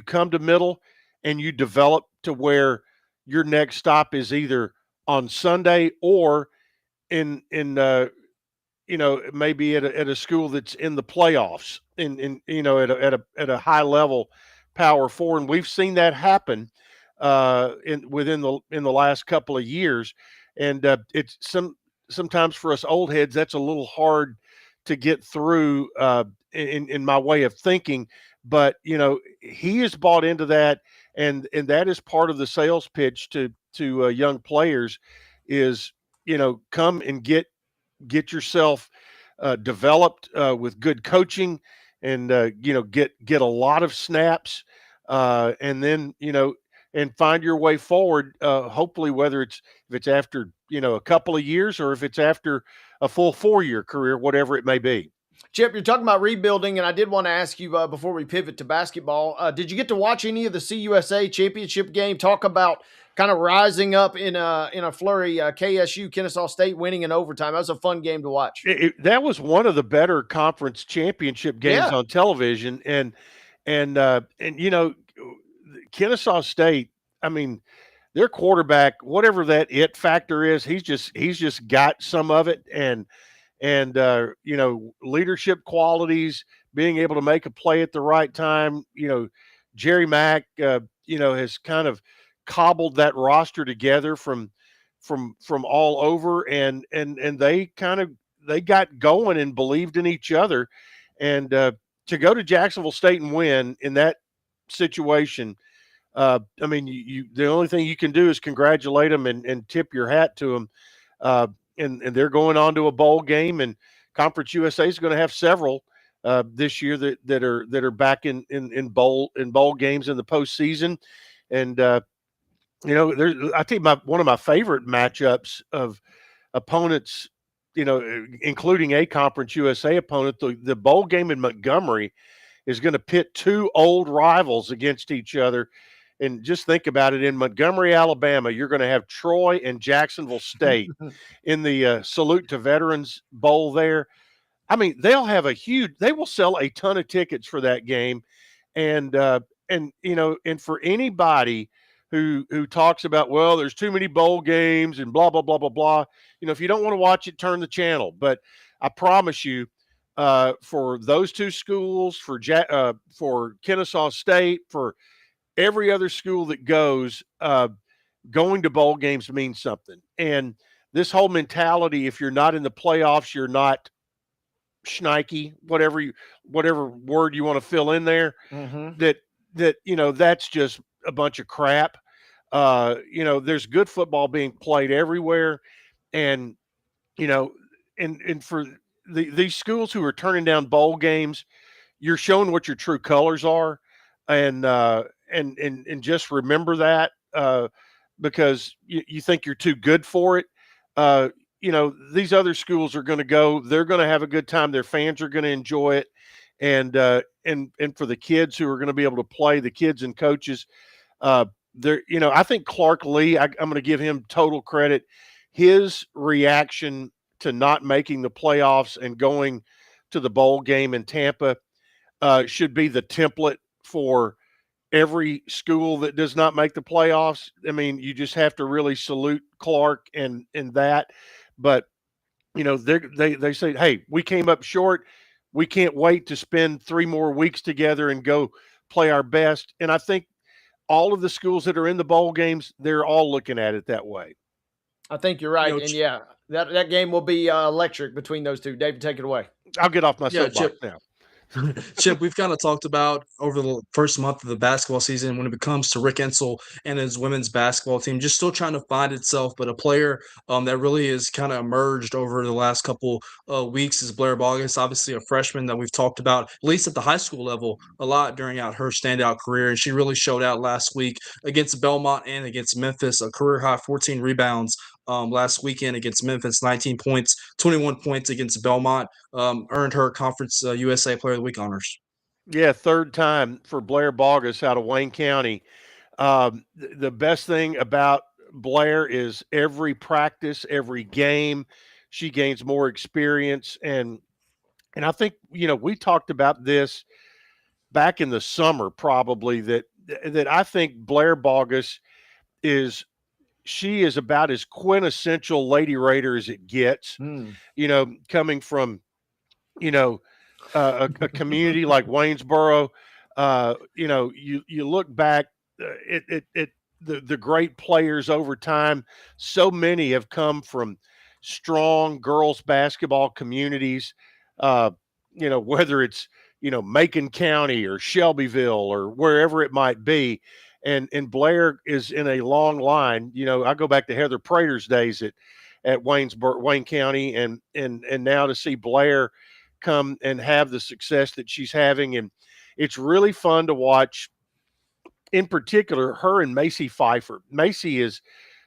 come to middle and you develop to where your next stop is either on Sunday or in maybe at a school that's in the playoffs at a high level Power 4, and we've seen that happen in the last couple of years, and it's sometimes for us old heads that's a little hard to get through in my way of thinking, but he is bought into that, and that is part of the sales pitch to young players is come and get yourself developed with good coaching, and get a lot of snaps, and then and find your way forward, hopefully whether if it's after a couple of years or if it's after a full 4-year career, whatever it may be. Chip, you're talking about rebuilding, and I did want to ask you before we pivot to basketball, did you get to watch any of the CUSA championship game? Talk about kind of rising up in a flurry. KSU, Kennesaw State winning in overtime. That was a fun game to watch. That was one of the better conference championship games on television, and Kennesaw State, I mean, their quarterback, whatever that it factor is, he's just got some of it, and leadership qualities, being able to make a play at the right time. Jerry Mack, has kind of cobbled that roster together from all over, and they got going and believed in each other, and to go to Jacksonville State and win in that situation. I mean, the only thing you can do is congratulate them and tip your hat to them. And they're going on to a bowl game, and Conference USA is going to have several this year that are back in bowl games in the postseason. And I think one of my favorite matchups of opponents, including a Conference USA opponent, the bowl game in Montgomery is going to pit two old rivals against each other. And just think about it, in Montgomery, Alabama, you're going to have Troy and Jacksonville State in the Salute to Veterans Bowl there. I mean, they will sell a ton of tickets for that game. And for anybody who talks about, well, there's too many bowl games and blah, blah, blah, blah, blah. If you don't want to watch it, turn the channel. But I promise you, for those two schools, for Kennesaw State, for every other school that goes, going to bowl games means something. And this whole mentality, if you're not in the playoffs, you're not schnikey, whatever word you want to fill in there, that's just a bunch of crap. There's good football being played everywhere. And, and for these schools who are turning down bowl games, you're showing what your true colors are. And just remember that, because you think you're too good for it. These other schools are going to go, they're going to have a good time. Their fans are going to enjoy it. And for the kids who are going to be able to play, the kids and coaches, I think Clark Lee, I'm going to give him total credit. His reaction to not making the playoffs and going to the bowl game in Tampa should be the template for every school that does not make the playoffs. I mean, you just have to really salute Clark and that. But they say, hey, we came up short. We can't wait to spend 3 more weeks together and go play our best. And I think all of the schools that are in the bowl games, they're all looking at it that way. I think you're right. And yeah, that game will be electric between those two. David, take it away. I'll get off my soapbox now. Chip, we've kind of talked about over the first month of the basketball season when it comes to Rick Ensel and his women's basketball team, just still trying to find itself. But a player that really has kind of emerged over the last couple weeks is Blair Bogus, obviously a freshman that we've talked about, at least at the high school level, a lot during her standout career. And she really showed out last week against Belmont and against Memphis, a career high 14 rebounds. Last weekend against Memphis, 19 points, 21 points against Belmont, earned her Conference USA Player of the Week honors. Yeah, third time for Blair Bogus out of Wayne County. The best thing about Blair is every practice, every game, she gains more experience. And I think, we talked about this back in the summer, probably, that I think Blair Bogus she is about as quintessential Lady Raider as it gets, coming from, a community like Waynesboro. You look back the great players over time. So many have come from strong girls basketball communities, whether it's, Macon County or Shelbyville or wherever it might be. And Blair is in a long line. I go back to Heather Prater's days at Wayne County, and now to see Blair come and have the success that she's having. And it's really fun to watch, in particular, her and Macy Pfeiffer. Macy is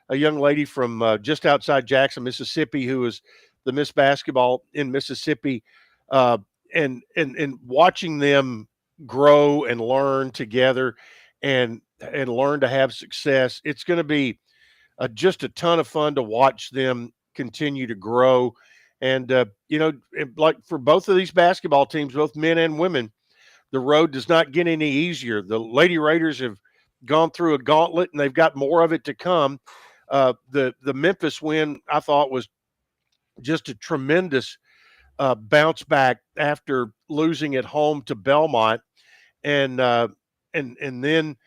a young lady from just outside Jackson, Mississippi, who is the Miss Basketball in Mississippi. And watching them grow and learn together and learn to have success, it's going to be just a ton of fun to watch them continue to grow. And, like for both of these basketball teams, both men and women, the road does not get any easier. The Lady Raiders have gone through a gauntlet, and they've got more of it to come. The Memphis win, I thought, was just a tremendous bounce back after losing at home to Belmont, and then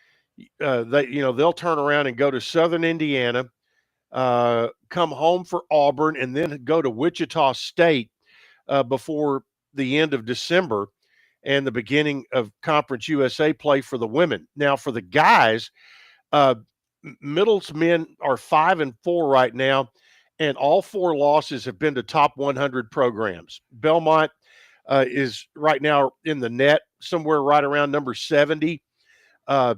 they'll turn around and go to Southern Indiana, come home for Auburn, and then go to Wichita State before the end of December and the beginning of Conference USA play for the women. Now, for the guys, Middle's men are 5-4 right now, and all 4 losses have been to top 100 programs. Belmont is right now in the net somewhere right around number 70. They've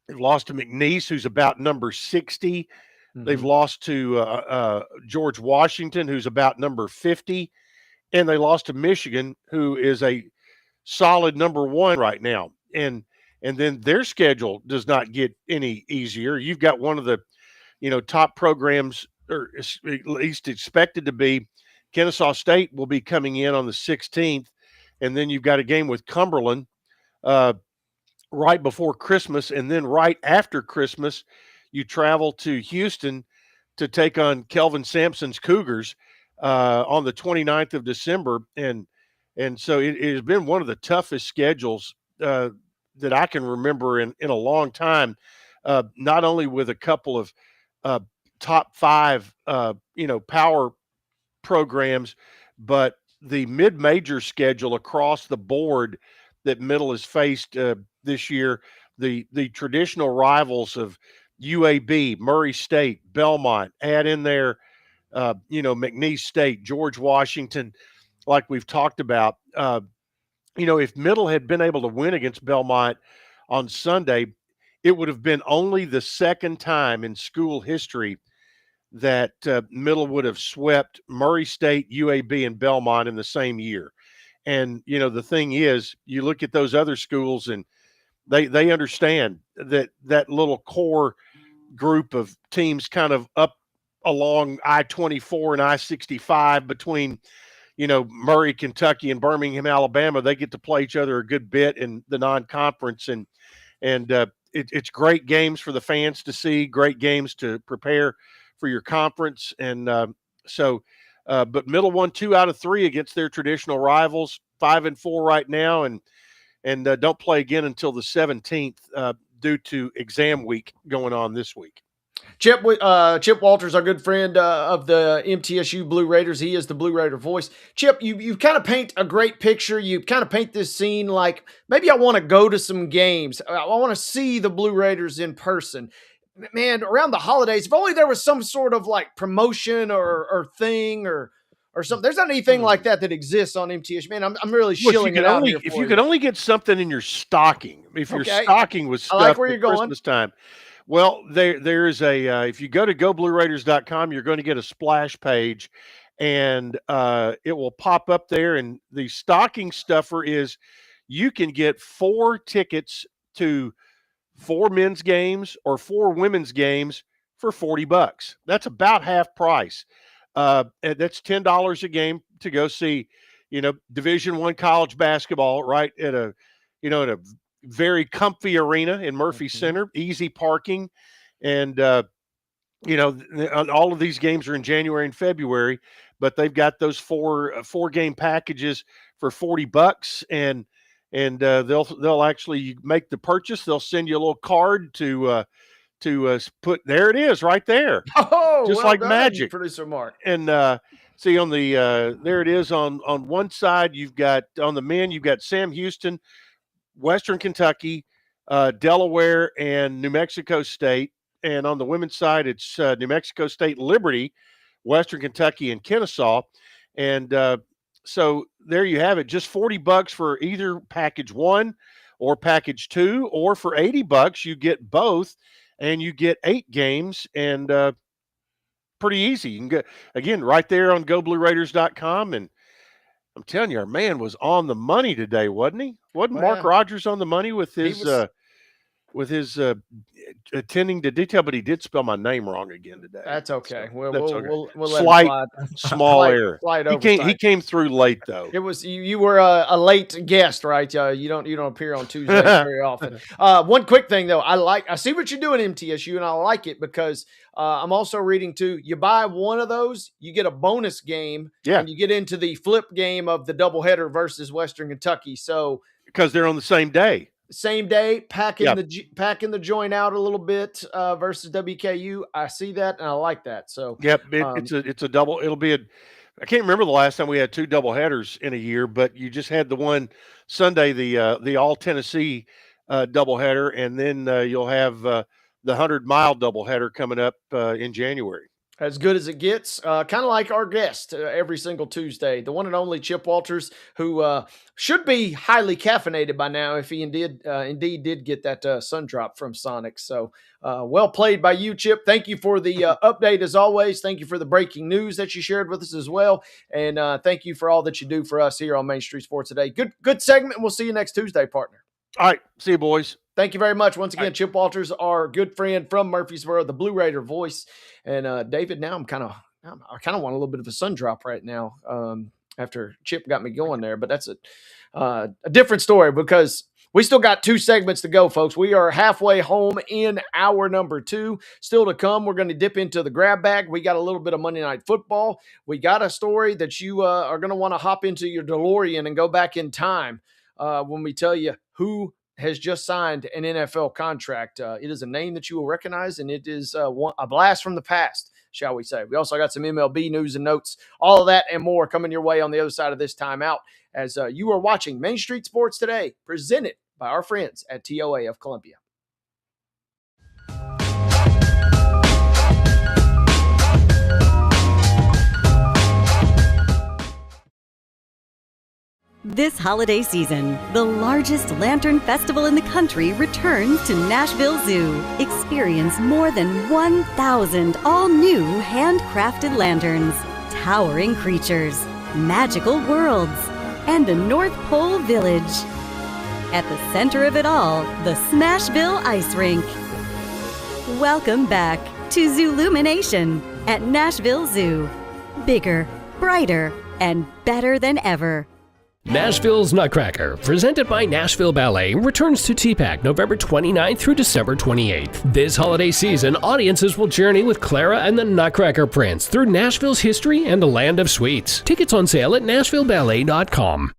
lost to McNeese, who's about number 60. They've lost to George Washington, who's about number 50. And they lost to Michigan, who is a solid number 1 right now. And then their schedule does not get any easier. You've got one of the, top programs, or at least expected to be. Kennesaw State will be coming in on the 16th. And then you've got a game with Cumberland right before Christmas. And then right after Christmas, you travel to Houston to take on Kelvin Sampson's Cougars on the 29th of December. And so it has been one of the toughest schedules that I can remember in a long time, not only with a couple of top 5, power programs, but the mid-major schedule across the board that Middle has faced this year, the traditional rivals of UAB, Murray State, Belmont, add in there, McNeese State, George Washington, like we've talked about. If Middle had been able to win against Belmont on Sunday, it would have been only the second time in school history that Middle would have swept Murray State, UAB, and Belmont in the same year. And, the thing is, you look at those other schools and they understand that little core group of teams kind of up along I-24 and I-65 between, Murray, Kentucky, and Birmingham, Alabama. They get to play each other a good bit in the non-conference, and it's great games for the fans to see, great games to prepare for your conference. And but Middle won 2 out of 3 against their traditional rivals, 5-4 right now, and don't play again until the 17th due to exam week going on this week. Chip Walters, our good friend of the MTSU Blue Raiders. He is the Blue Raider voice. Chip, you kind of paint a great picture. You kind of paint this scene like maybe I want to go to some games. I want to see the Blue Raiders in person. Man, around the holidays, if only there was some sort of like promotion or thing or something. There's not anything like that exists on MTSU. Man, I'm really shilling it out here for if you could only get something in your stocking, if your stocking was stuffed I like where you're at going. Christmas time. Well, there's a if you go to goblueraiders.com, you're going to get a splash page, and it will pop up there. And the stocking stuffer is you can get 4 tickets to 4 men's games or 4 women's games for $40. That's about half price. And that's $10 a game to go see, Division I college basketball, right, at a very comfy arena in Murphy Center, easy parking. And, all of these games are in January and February, but they've got those 4 game packages for $40, and they'll actually make the purchase. They'll send you a little card to put. There it is, right there. Oh, just well like done, magic, producer Mark. And see on the there it is on one side. You've got on the men. You've got Sam Houston, Western Kentucky, Delaware, and New Mexico State. And on the women's side, it's New Mexico State, Liberty, Western Kentucky, and Kennesaw. And so there you have it. Just $40 for either package 1 or package 2, or for $80 you get both, and you get 8 games, and pretty easy. You can get again right there on goblueraiders.com. And I'm telling you, our man was on the money today, wasn't he? Wasn't Mark Rogers on the money with his with his attending to detail, but he did spell my name wrong again today. That's okay. So We'll that's we'll okay. we'll let it Slight, slide. small error. Slight He oversight. came through late though. It was you were a late guest, right? You don't appear on Tuesdays very often. One quick thing though, I see what you're doing, MTSU, and I like it because I'm also reading too. You buy one of those, you get a bonus game, and you get into the flip game of the doubleheader versus Western Kentucky. So because they're on the same day. Same day, packing the joint out a little bit versus WKU. I see that and I like that. So it's a double. It'll be I can't remember the last time we had two double headers in a year, but you just had the one Sunday, the All Tennessee doubleheader, and then you'll have the 100-mile doubleheader coming up in January. As good as it gets, kind of like our guest every single Tuesday, the one and only Chip Walters, who should be highly caffeinated by now if he indeed did get that sun drop from Sonic. So well played by you, Chip. Thank you for the update as always. Thank you for the breaking news that you shared with us as well. And thank you for all that you do for us here on Main Street Sports Today. Good segment. We'll see you next Tuesday, partner. All right. See you, boys. Thank you very much. Once again, Chip Walters, our good friend from Murfreesboro, the Blue Raider voice. And David, now I kind of want a little bit of a sun drop right now after Chip got me going there. But that's a different story because we still got 2 segments to go, folks. We are halfway home in hour number 2. Still to come, we're going to dip into the grab bag. We got a little bit of Monday Night Football. We got a story that you are going to want to hop into your DeLorean and go back in time when we tell you who has just signed an NFL contract. It is a name that you will recognize, and it is a blast from the past, shall we say. We also got some MLB news and notes, all of that and more coming your way on the other side of this timeout as you are watching Main Street Sports Today, presented by our friends at TOA of Columbia. This holiday season, the largest lantern festival in the country returns to Nashville Zoo. Experience more than 1,000 all-new handcrafted lanterns, towering creatures, magical worlds, and a North Pole village. At the center of it all, the Smashville Ice Rink. Welcome back to Zoolumination at Nashville Zoo. Bigger, brighter, and better than ever. Nashville's Nutcracker, presented by Nashville Ballet, returns to TPAC November 29th through December 28th. This holiday season, audiences will journey with Clara and the Nutcracker Prince through Nashville's history and the land of sweets. Tickets on sale at NashvilleBallet.com.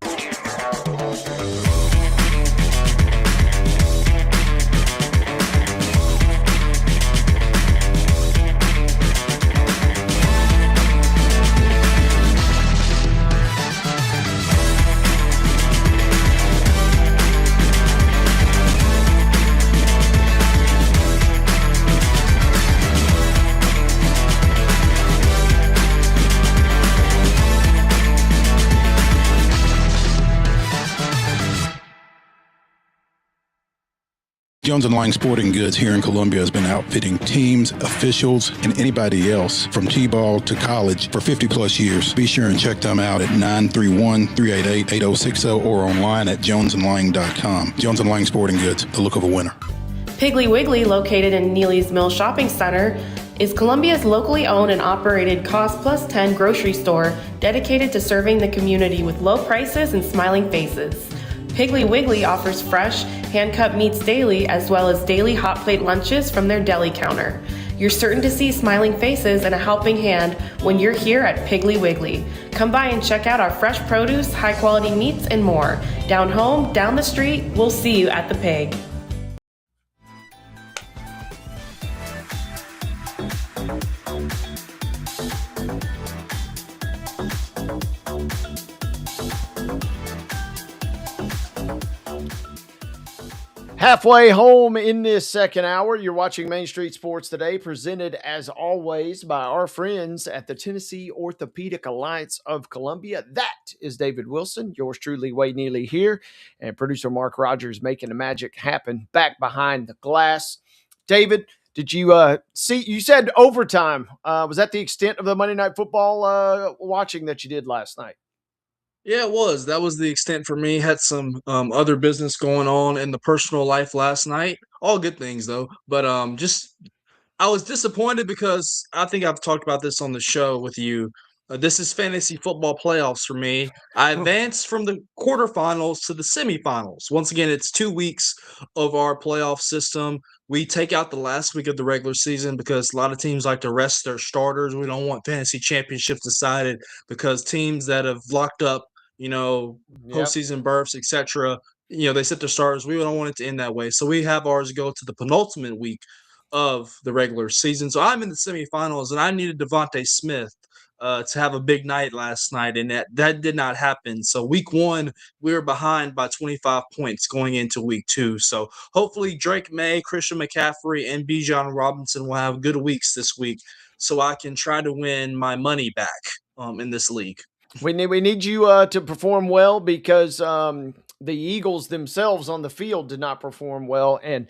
Jones & Lang Sporting Goods here in Columbia has been outfitting teams, officials, and anybody else from T-ball to college for 50-plus years. Be sure and check them out at 931-388-8060 or online at jonesandlang.com. Jones & Lang Sporting Goods, the look of a winner. Piggly Wiggly, located in Neely's Mill Shopping Center, is Columbia's locally owned and operated Cost Plus 10 grocery store dedicated to serving the community with low prices and smiling faces. Piggly Wiggly offers fresh, hand-cut meats daily as well as daily hot plate lunches from their deli counter. You're certain to see smiling faces and a helping hand when you're here at Piggly Wiggly. Come by and check out our fresh produce, high-quality meats, and more. Down home, down the street, we'll see you at the Pig. Halfway home in this second hour, you're watching Main Street Sports Today, presented as always by our friends at the Tennessee Orthopedic Alliance of Columbia. That is David Wilson, yours truly, Wade Neely here, and producer Mark Rogers making the magic happen back behind the glass. David, did you see, you said overtime. Was that the extent of the Monday Night Football watching that you did last night? Yeah, it was. That was the extent for me. Had some other business going on in the personal life last night. All good things though. But just I was disappointed because I think I've talked about this on the show with you. This is fantasy football playoffs for me. I advanced from the quarterfinals to the semifinals. Once again, it's 2 weeks of our playoff system. We take out the last week of the regular season because a lot of teams like to rest their starters. We don't want fantasy championships decided because teams that have locked up, Yep. postseason berths, etc. They sit their starters. We don't want it to end that way. So we have ours go to the penultimate week of the regular season. So I'm in the semifinals, and I needed Devontae Smith to have a big night last night, and that did not happen. So week one, we were behind by 25 points going into week two. So hopefully Drake May, Christian McCaffrey, and Bijan Robinson will have good weeks this week, so I can try to win my money back in this league. We need you to perform well because the Eagles themselves on the field did not perform well, and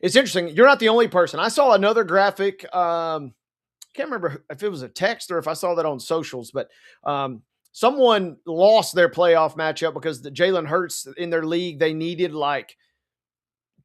it's interesting. You're not the only person. I saw another graphic. Can't remember if it was a text or if I saw that on socials, but someone lost their playoff matchup because the Jalen Hurts in their league, they needed like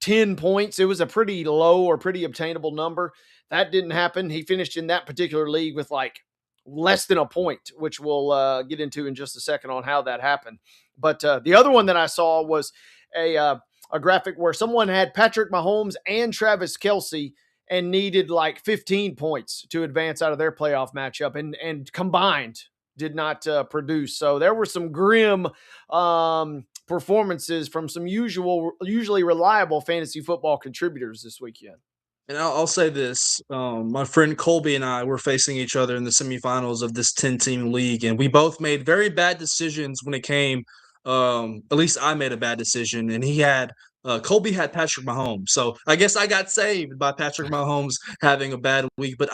10 points. It was a pretty low or pretty obtainable number. That didn't happen. He finished in that particular league with like less than a point, which we'll get into in just a second on how that happened. But the other one that I saw was a graphic where someone had Patrick Mahomes and Travis Kelce and needed like 15 points to advance out of their playoff matchup, and combined did not produce. So there were some grim performances from some usually reliable fantasy football contributors this weekend. And I'll say this: my friend Colby and I were facing each other in the semifinals of this 10-team league, and we both made very bad decisions when it came. At least I made a bad decision, and Colby had Patrick Mahomes. So I guess I got saved by Patrick Mahomes having a bad week. But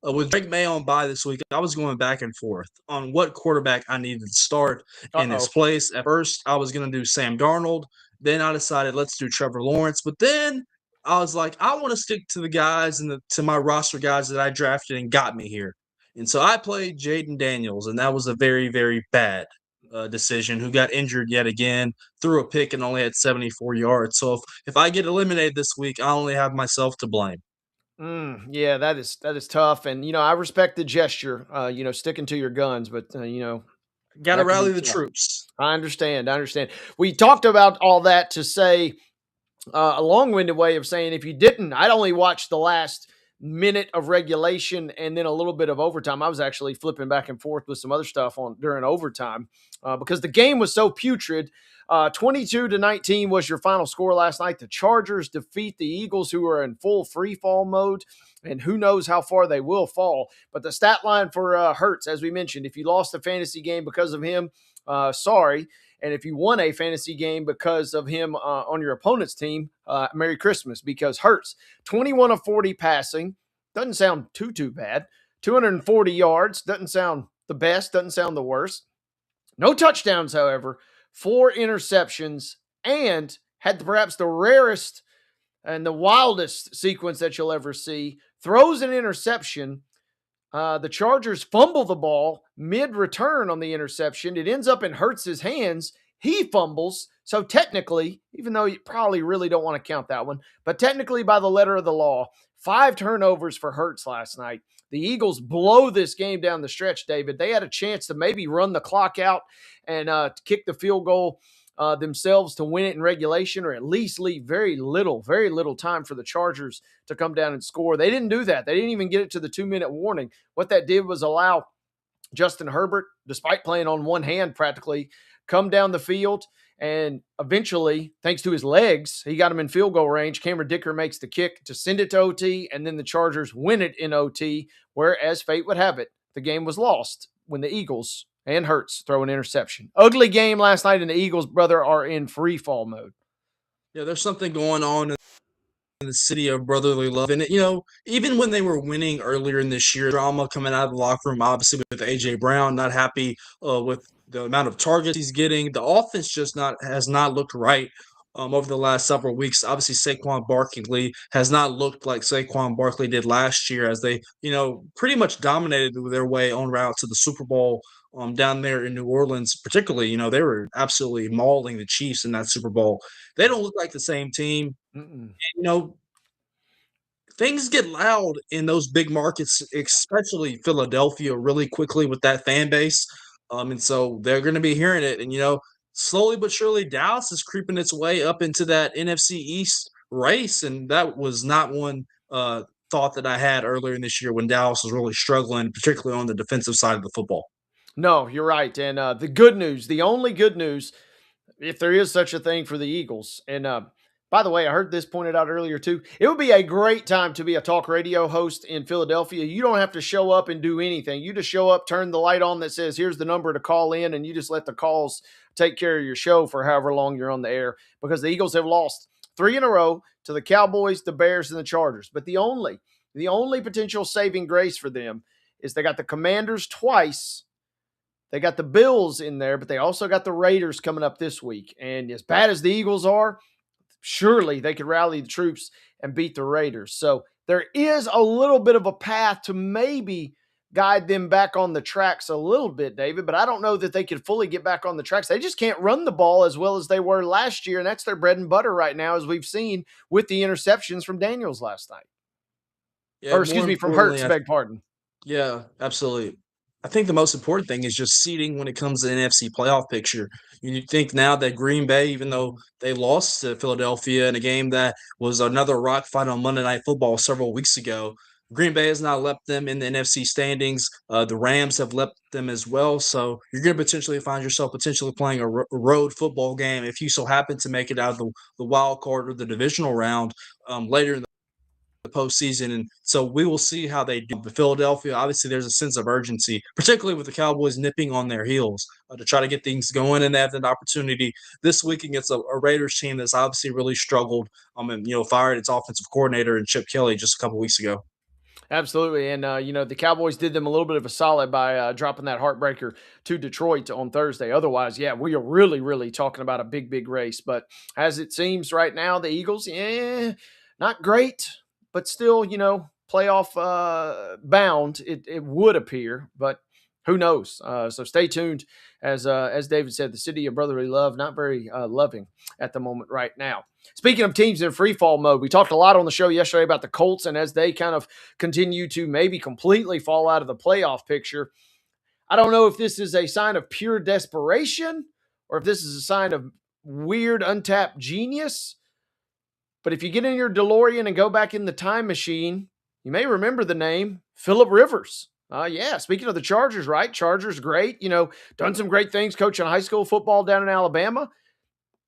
with Drake May on bye this week, I was going back and forth on what quarterback I needed to start in his place. At first, I was going to do Sam Darnold. Then I decided let's do Trevor Lawrence. But then I was like, I want to stick to the guys and to my roster guys that I drafted and got me here. And so I played Jaden Daniels, and that was a very, very bad decision. Who got injured yet again, threw a pick, and only had 74 yards. So if I get eliminated this week, I only have myself to blame. Yeah, that is tough, and I respect the gesture. Sticking to your guns, but Got to that can rally be the tough. troops. I understand. We talked about all that to say a long-winded way of saying if you didn't, I'd only watched the last minute of regulation and then a little bit of overtime. I was actually flipping back and forth with some other stuff on during overtime because the game was so putrid. 22-19 was your final score last night. The Chargers defeat the Eagles, who are in full free fall mode, and who knows how far they will fall. But the stat line for Hurts, as we mentioned, if you lost a fantasy game because of him, sorry. And if you won a fantasy game because of him on your opponent's team, Merry Christmas, because Hurts, 21 of 40 passing, doesn't sound too bad. 240 yards, doesn't sound the best, doesn't sound the worst. No touchdowns, however, 4 interceptions, and had perhaps the rarest and the wildest sequence that you'll ever see. Throws an interception. The Chargers fumble the ball mid-return on the interception. It ends up in Hurts' hands. He fumbles. So technically, even though you probably really don't want to count that one, but technically by the letter of the law, 5 turnovers for Hurts last night. The Eagles blow this game down the stretch, David. They had a chance to maybe run the clock out and kick the field goal themselves to win it in regulation, or at least leave very little time for the Chargers to come down and score. They didn't do that. They didn't even get it to the 2-minute warning. What that did was allow Justin Herbert, despite playing on one hand practically, come down the field. And eventually, thanks to his legs, he got him in field goal range. Cameron Dicker makes the kick to send it to OT, and then the Chargers win it in OT, where, as fate would have it, the game was lost when the Eagles and Hurts throw an interception. Ugly game last night, and the Eagles, brother, are in free fall mode. Yeah, there's something going on in the city of brotherly love. And, even when they were winning earlier in this year, drama coming out of the locker room, obviously with A.J. Brown, not happy with the amount of targets he's getting. The offense just has not looked right over the last several weeks. Obviously, Saquon Barkley has not looked like Saquon Barkley did last year, as they, pretty much dominated their way on route to the Super Bowl down there in New Orleans. Particularly, they were absolutely mauling the Chiefs in that Super Bowl. They don't look like the same team. Mm-mm. And, things get loud in those big markets, especially Philadelphia, really quickly with that fan base. And so they're going to be hearing it. And, slowly but surely, Dallas is creeping its way up into that NFC East race. And that was not one thought that I had earlier in this year when Dallas was really struggling, particularly on the defensive side of the football. No, you're right. And the good news, the only good news, if there is such a thing for the Eagles, and by the way, I heard this pointed out earlier too. It would be a great time to be a talk radio host in Philadelphia. You don't have to show up and do anything. You just show up, turn the light on that says, here's the number to call in, and you just let the calls take care of your show for however long you're on the air, because the Eagles have lost 3 in a row to the Cowboys, the Bears, and the Chargers. But the only potential saving grace for them is they got the Commanders twice. They got the Bills in there, but they also got the Raiders coming up this week. And as bad as the Eagles are, surely they could rally the troops and beat the Raiders. So there is a little bit of a path to maybe guide them back on the tracks a little bit, David, but I don't know that they could fully get back on the tracks. They just can't run the ball as well as they were last year, and that's their bread and butter right now, as we've seen with the interceptions from Daniels last night. Yeah, Or excuse me, from Hurts, beg pardon. Yeah, absolutely. I think the most important thing is just seeding when it comes to the NFC playoff picture. You think now that Green Bay, even though they lost to Philadelphia in a game that was another rock fight on Monday Night Football several weeks ago, Green Bay has not left them in the NFC standings. The Rams have left them as well. So you're going to potentially find yourself playing a road football game if you so happen to make it out of the wild card or the divisional round later in the postseason. And so we will see how they do. But Philadelphia, obviously, there's a sense of urgency, particularly with the Cowboys nipping on their heels to try to get things going. And they have an opportunity this week against a Raiders team that's obviously really struggled and, fired its offensive coordinator and Chip Kelly just a couple weeks ago. Absolutely. And, the Cowboys did them a little bit of a solid by dropping that heartbreaker to Detroit on Thursday. Otherwise, yeah, we are really, really talking about a big, big race. But as it seems right now, the Eagles, not great, but still, playoff bound, it would appear. But who knows? So stay tuned. As David said, the city of brotherly love, not very loving at the moment right now. Speaking of teams in free fall mode, we talked a lot on the show yesterday about the Colts, and as they kind of continue to maybe completely fall out of the playoff picture, I don't know if this is a sign of pure desperation or if this is a sign of weird, untapped genius. But if you get in your DeLorean and go back in the time machine, you may remember the name Phillip Rivers. Speaking of the Chargers, right? Chargers, great. Done some great things coaching high school football down in Alabama.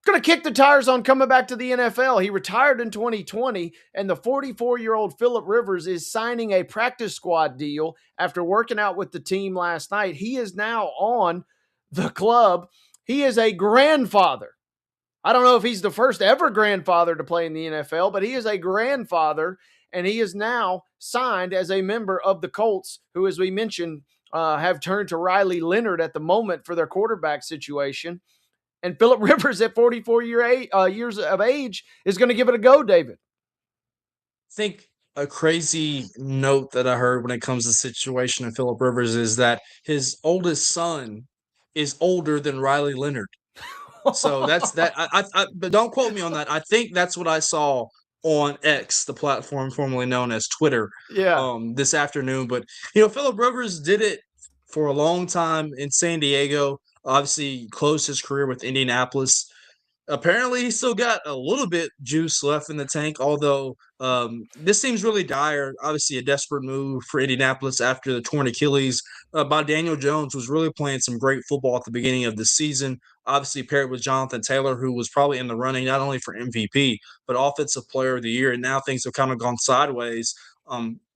Going to kick the tires on coming back to the NFL. He retired in 2020, and the 44-year-old Phillip Rivers is signing a practice squad deal after working out with the team last night. He is now on the club. He is a grandfather. I don't know if he's the first ever grandfather to play in the NFL, but he is a grandfather, and he is now signed as a member of the Colts, who, as we mentioned, have turned to Riley Leonard at the moment for their quarterback situation. And Phillip Rivers at 44 years of age is going to give it a go, David. I think a crazy note that I heard when it comes to the situation of Phillip Rivers is that his oldest son is older than Riley Leonard. So that's that. But don't quote me on that. I think that's what I saw on X, the platform formerly known as Twitter, this afternoon. But, Phillip Rivers did it for a long time in San Diego. Obviously, closed his career with Indianapolis. Apparently, he still got a little bit juice left in the tank, although this seems really dire. Obviously, a desperate move for Indianapolis after the torn Achilles by Daniel Jones, was really playing some great football at the beginning of the season. Obviously, paired with Jonathan Taylor, who was probably in the running not only for MVP, but Offensive Player of the Year. And now things have kind of gone sideways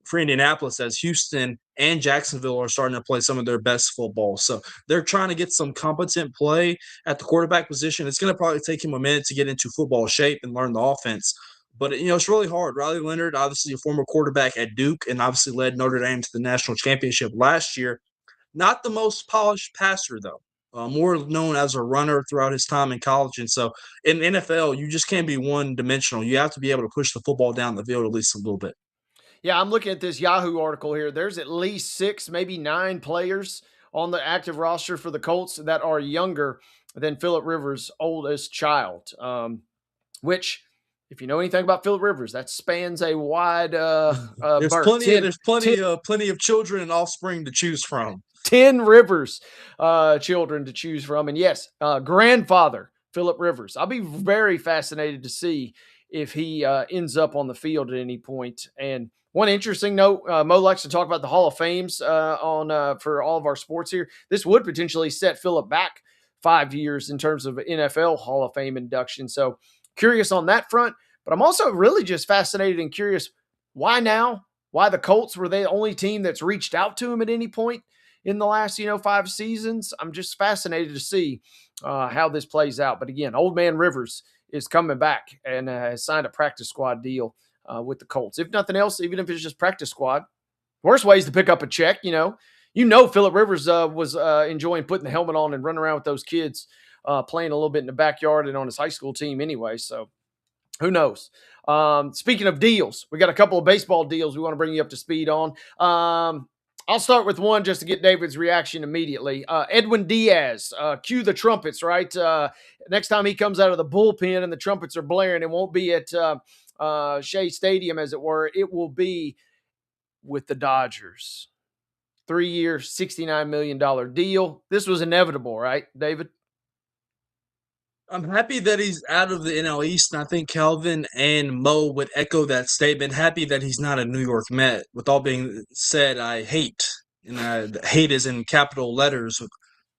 for Indianapolis, as Houston and Jacksonville are starting to play some of their best football. So they're trying to get some competent play at the quarterback position. It's going to probably take him a minute to get into football shape and learn the offense. But, it's really hard. Riley Leonard, obviously a former quarterback at Duke, and obviously led Notre Dame to the national championship last year. Not the most polished passer, though. more known as a runner throughout his time in college. And so in the NFL, you just can't be one dimensional. You have to be able to push the football down the field at least a little bit. Yeah, I'm looking at this Yahoo article here. There's at least 6, maybe 9 players on the active roster for the Colts that are younger than Phillip Rivers' oldest child, which, if you know anything about Phillip Rivers, that spans a wide There's berth. plenty of children and offspring to choose from. 10 Rivers children to choose from. And yes, grandfather Phillip Rivers. I'll be very fascinated to see if he ends up on the field at any point. And one interesting note, Mo likes to talk about the Hall of Fames for all of our sports here. This would potentially set Phillip back 5 years in terms of NFL Hall of Fame induction. So curious on that front. But I'm also really just fascinated and curious, why now? Why the Colts? Were they the only team that's reached out to him at any point in the last, 5 seasons? I'm just fascinated to see how this plays out. But again, old man Rivers is coming back and has signed a practice squad deal with the Colts. If nothing else, even if it's just practice squad, worst ways to pick up a check. Phillip Rivers was enjoying putting the helmet on and running around with those kids, playing a little bit in the backyard and on his high school team anyway. So who knows? Speaking of deals, we got a couple of baseball deals we want to bring you up to speed on. I'll start with one just to get David's reaction immediately. Edwin Diaz, cue the trumpets, right? Next time he comes out of the bullpen and the trumpets are blaring, it won't be at Shea Stadium, as it were. It will be with the Dodgers. 3-year, $69 million deal. This was inevitable, right, David? I'm happy that he's out of the NL East, and I think Calvin and Mo would echo that statement. Happy that he's not a New York Met. With all being said, I hate, and hate is in capital letters.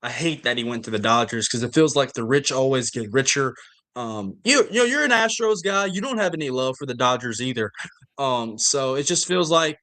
I hate that he went to the Dodgers because it feels like the rich always get richer. You're an Astros guy. You don't have any love for the Dodgers either. So it just feels like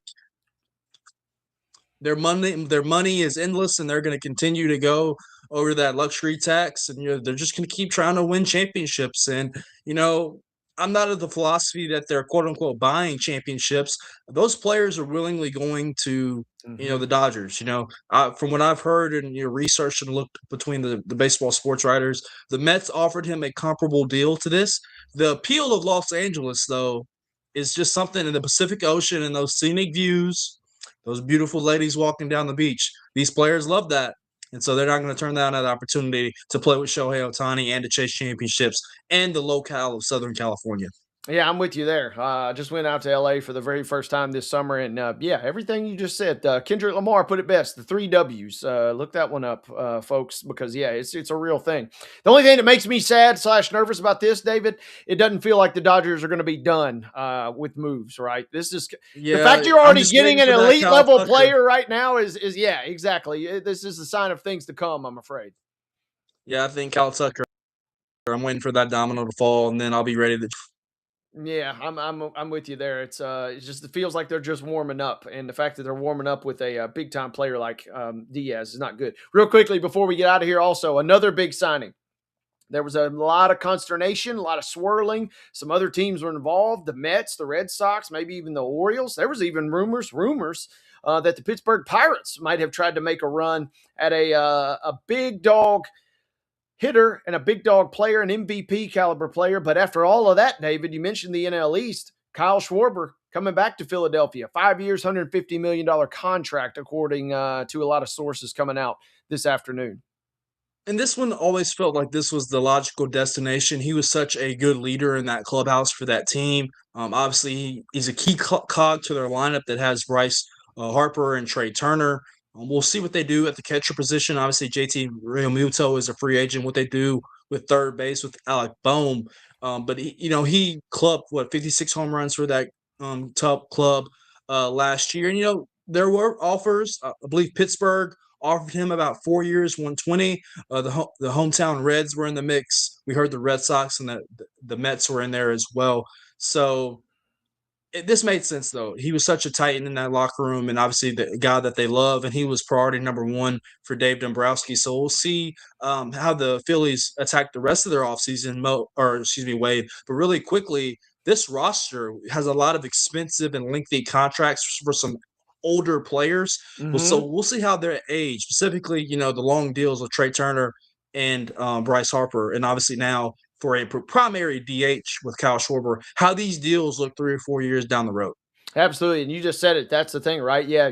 their money is endless, and they're going to continue to go over that luxury tax, and they're just going to keep trying to win championships. And I'm not of the philosophy that they're quote unquote buying championships. Those players are willingly going to the Dodgers. From what I've heard and researched and looked between the baseball sports writers, the Mets offered him a comparable deal to this. The appeal of Los Angeles, though, is just something in the Pacific Ocean and those scenic views, those beautiful ladies walking down the beach. These players love that. And so they're not going to turn down that opportunity to play with Shohei Ohtani and to chase championships and the locale of Southern California. Yeah, I'm with you there. I just went out to LA for the very first time this summer. And everything you just said, Kendrick Lamar put it best, the 3 W's. Look that one up, folks, because it's a real thing. The only thing that makes me sad / nervous about this, David, it doesn't feel like the Dodgers are going to be done with moves, right? This is the fact you're already getting an elite level player right now is exactly. This is a sign of things to come, I'm afraid. Yeah, I think Cal Tucker, I'm waiting for that domino to fall, and then I'll be ready to. Yeah, I'm with you there. It feels like they're just warming up, and the fact that they're warming up with a big time player like Diaz is not good. Real quickly before we get out of here, also another big signing. There was a lot of consternation, a lot of swirling. Some other teams were involved: the Mets, the Red Sox, maybe even the Orioles. There was even rumors that the Pittsburgh Pirates might have tried to make a run at a big dog hitter and a big dog player, an MVP caliber player. But after all of that, David, you mentioned the NL East. Kyle Schwarber coming back to Philadelphia, 5 years, $150 million contract, according to a lot of sources coming out this afternoon. And this one always felt like this was the logical destination. He was such a good leader in that clubhouse for that team. Obviously, he's a key cog to their lineup that has Bryce Harper and Trey Turner. We'll see what they do at the catcher position. Obviously, JT Realmuto is a free agent. What they do with third base with Alec Bohm. But he clubbed 56 home runs for that top club last year. And there were offers. I believe Pittsburgh offered him about 4 years, 120. The hometown Reds were in the mix. We heard the Red Sox and the Mets were in there as well. So this made sense, though. He was such a titan in that locker room, and obviously the guy that they love, and he was priority number 1 for Dave Dombrowski. So we'll see how the Phillies attack the rest of their offseason, Wade. But really quickly, this roster has a lot of expensive and lengthy contracts for some older players. So Mhm. we'll see how they're age, specifically, the long deals of Trey Turner and Bryce Harper, and obviously now for a primary DH with Kyle Schwarber, how these deals look 3 or 4 years down the road. Absolutely. And you just said it. That's the thing, right? Yeah.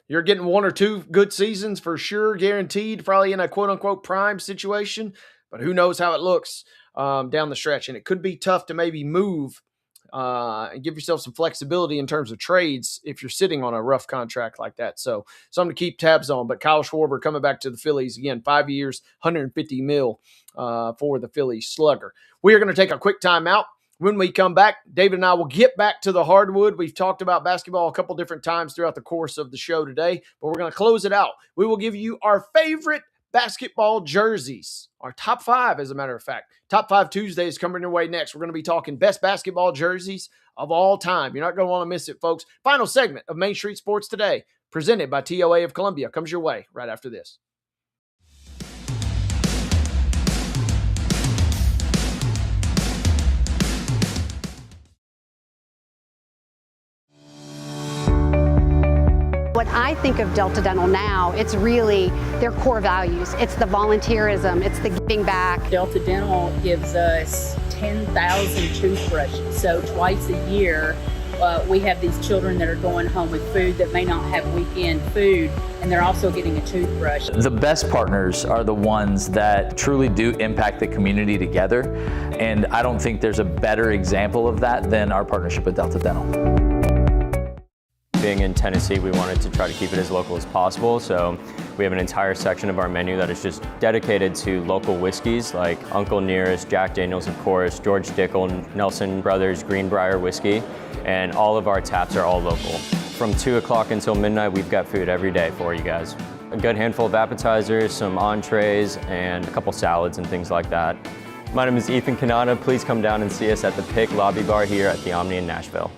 You're getting 1 or 2 good seasons for sure, guaranteed, probably in a quote unquote prime situation. But who knows how it looks down the stretch. And it could be tough to maybe move and give yourself some flexibility in terms of trades if you're sitting on a rough contract like that. So something to keep tabs on. But Kyle Schwarber coming back to the Phillies again, 5 years, 150 mil for the Phillies slugger. We are going to take a quick timeout. When we come back, David and I will get back to the hardwood. We've talked about basketball a couple different times throughout the course of the show today, but we're going to close it out. We will give you our favorite basketball jerseys, our top 5, as a matter of fact. Top 5 Tuesday is coming your way next. We're going to be talking best basketball jerseys of all time. You're not going to want to miss it, folks. Final segment of Main Street Sports Today, presented by TOA of Columbia, comes your way right after this. When I think of Delta Dental now, it's really their core values. It's the volunteerism, it's the giving back. Delta Dental gives us 10,000 toothbrushes. So twice a year, we have these children that are going home with food that may not have weekend food, and they're also getting a toothbrush. The best partners are the ones that truly do impact the community together, and I don't think there's a better example of that than our partnership with Delta Dental. Being in Tennessee, we wanted to try to keep it as local as possible, so we have an entire section of our menu that is just dedicated to local whiskeys like Uncle Nearest, Jack Daniels, of course, George Dickel, Nelson Brothers, Greenbrier whiskey, and all of our taps are all local. From 2 o'clock until midnight, we've got food every day for you guys. A good handful of appetizers, some entrees, and a couple salads and things like that. My name is Ethan Kanata. Please come down and see us at the Pick Lobby Bar here at the Omni in Nashville.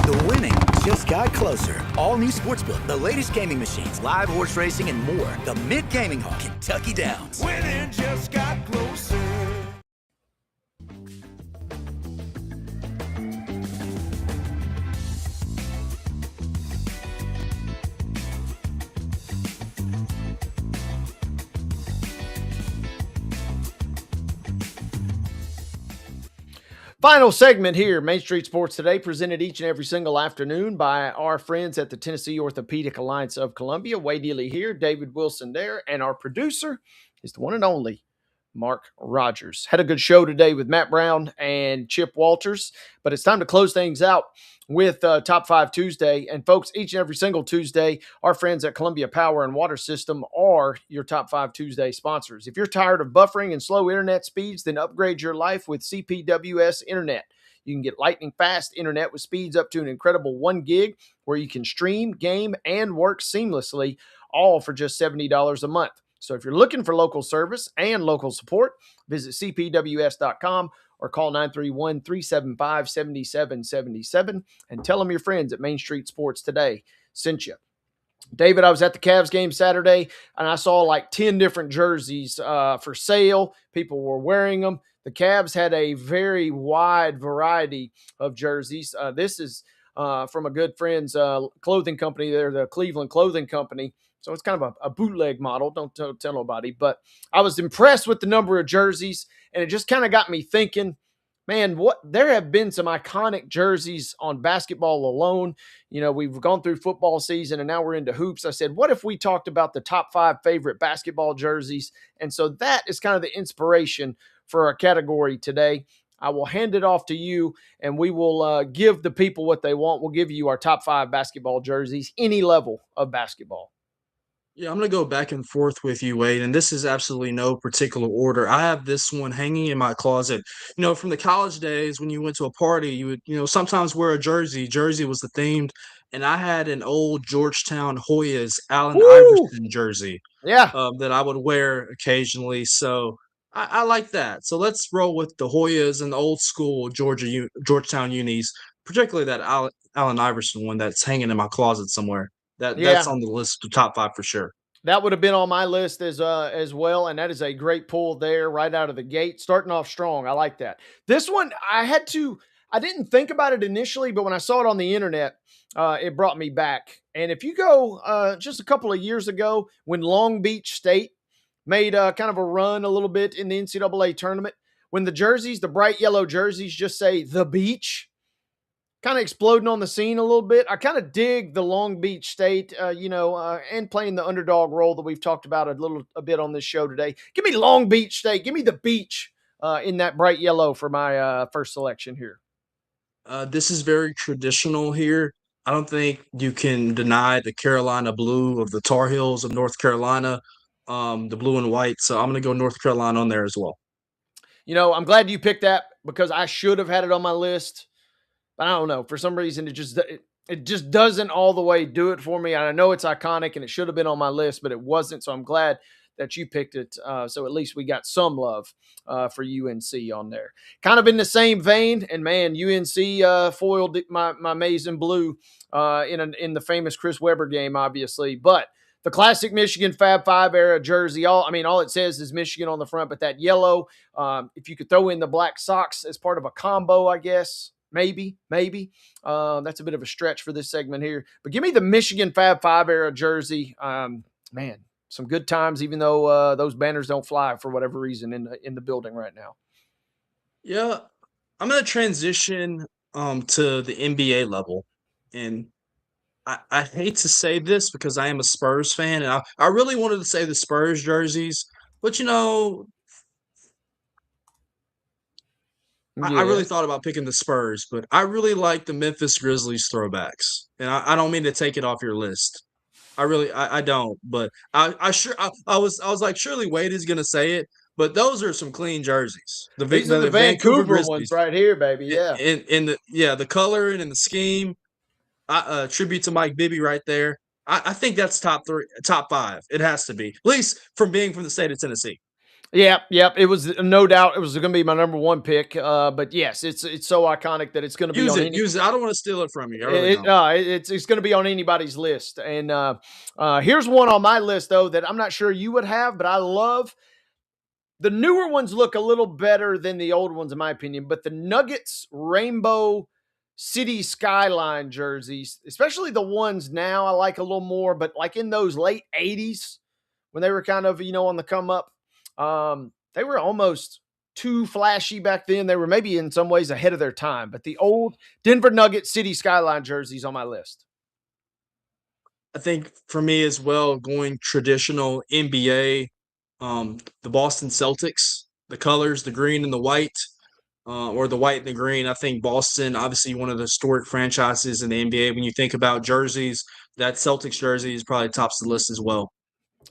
The winning just got closer. All new Sportsbook, the latest gaming machines, live horse racing, and more. The Mid Gaming Hall, Kentucky Downs. Winning just got closer. Final segment here, Main Street Sports Today, presented each and every single afternoon by our friends at the Tennessee Orthopedic Alliance of Columbia. Wade Ely here, David Wilson there, and our producer is the one and only Mark Rogers. Had a good show today with Matt Brown and Chip Walters, but it's time to close things out with Top 5 Tuesday. And folks, each and every single Tuesday, our friends at Columbia Power and Water System are your Top 5 Tuesday sponsors. If you're tired of buffering and slow internet speeds, then upgrade your life with CPWS Internet. You can get lightning fast internet with speeds up to an incredible 1 gig where you can stream, game, and work seamlessly, all for just $70 a month. So if you're looking for local service and local support, visit cpws.com or call 931-375-7777 and tell them your friends at Main Street Sports Today sent you. David, I was at the Cavs game Saturday, and I saw like 10 different jerseys for sale. People were wearing them. The Cavs had a very wide variety of jerseys. This is from a good friend's clothing company. They're the Cleveland Clothing Company. So it's kind of a bootleg model. Don't tell nobody. But I was impressed with the number of jerseys, and it just kind of got me thinking, man, there have been some iconic jerseys on basketball alone. You know, we've gone through football season, and now we're into hoops. I said, what if we talked about the top 5 favorite basketball jerseys? And so that is kind of the inspiration for our category today. I will hand it off to you, and we will give the people what they want. We'll give you our top 5 basketball jerseys, any level of basketball. Yeah, I'm going to go back and forth with you, Wade, and this is absolutely no particular order. I have this one hanging in my closet. From the college days when you went to a party, you would, sometimes wear a jersey. Jersey was the themed, and I had an old Georgetown Hoyas Allen Iverson jersey that I would wear occasionally. So I like that. So let's roll with the Hoyas and the old school Georgetown unis, particularly that Allen Iverson one that's hanging in my closet somewhere. That's on the list of top 5 for sure. That would have been on my list as well, and that is a great pull there right out of the gate, starting off strong. I like that. This one, I didn't think about it initially, but when I saw it on the internet, it brought me back. And if you go just a couple of years ago, when Long Beach State made kind of a run a little bit in the NCAA tournament, when the jerseys, the bright yellow jerseys, just say the beach, kind of exploding on the scene a little bit. I kind of dig the Long Beach State, and playing the underdog role that we've talked about a bit on this show today. Give me Long Beach State. Give me the beach in that bright yellow for my first selection here. This is very traditional here. I don't think you can deny the Carolina blue of the Tar Heels of North Carolina, the blue and white. So I'm going to go North Carolina on there as well. I'm glad you picked that because I should have had it on my list. I don't know. For some reason, it just doesn't all the way do it for me. And I know it's iconic and it should have been on my list, but it wasn't. So I'm glad that you picked it. So at least we got some love for UNC on there. Kind of in the same vein. And man, UNC foiled my maize and blue in the famous Chris Webber game, obviously. But the classic Michigan Fab Five era jersey, all it says is Michigan on the front, but that yellow, if you could throw in the black socks as part of a combo, I guess. Maybe. That's a bit of a stretch for this segment here. But give me the Michigan Fab Five era jersey. Man, some good times, even though those banners don't fly for whatever reason in the building right now. Yeah, I'm going to transition to the NBA level. And I hate to say this because I am a Spurs fan, and I really wanted to say the Spurs jerseys, but I really thought about picking the Spurs, but I really like the Memphis Grizzlies throwbacks, and I don't mean to take it off your list. I don't, but I was like, surely Wade is gonna say it, but those are some clean jerseys. These are the Vancouver Vancouver ones right here, baby. Yeah, in the coloring and the scheme. Tribute to Mike Bibby right there. I think that's top 5. It has to be, at least from being from the state of Tennessee. Yep. It was no doubt it was going to be my number one pick. But yes, it's so iconic that it's going to be use it. I don't want to steal it from you. It's going to be on anybody's list. And here's one on my list though that I'm not sure you would have, but I love. The newer ones look a little better than the old ones, in my opinion. But the Nuggets rainbow city skyline jerseys, especially the ones now, I like a little more. But like in those late '80s when they were kind of on the come up. They were almost too flashy back then. They were maybe in some ways ahead of their time, but the old Denver Nuggets city skyline jerseys on my list. I think for me as well, going traditional NBA, the Boston Celtics, the colors, the green and the white, or the white and the green. I think Boston, obviously one of the historic franchises in the NBA. When you think about jerseys, that Celtics jersey is probably tops the list as well.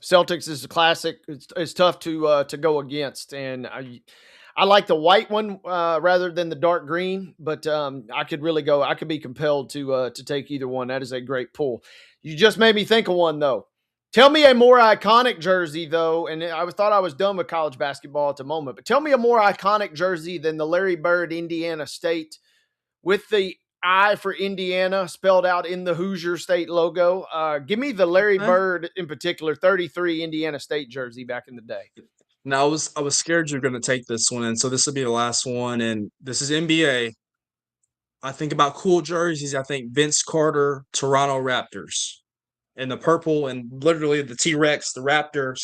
Celtics is a classic. It's tough to go against, and I like the white one rather than the dark green. But I could be compelled to take either one. That is a great pull. You just made me think of one though. Tell me a more iconic jersey though, and I thought I was done with college basketball at the moment. But tell me a more iconic jersey than the Larry Bird Indiana State with the I for Indiana spelled out in the Hoosier State logo. Give me the Larry Bird in particular, 33 Indiana State jersey back in the day. Now I was scared you're going to take this one, and so this will be the last one. And this is NBA. I think about cool jerseys. I think Vince Carter, Toronto Raptors, and the purple and literally the T-Rex, the Raptor,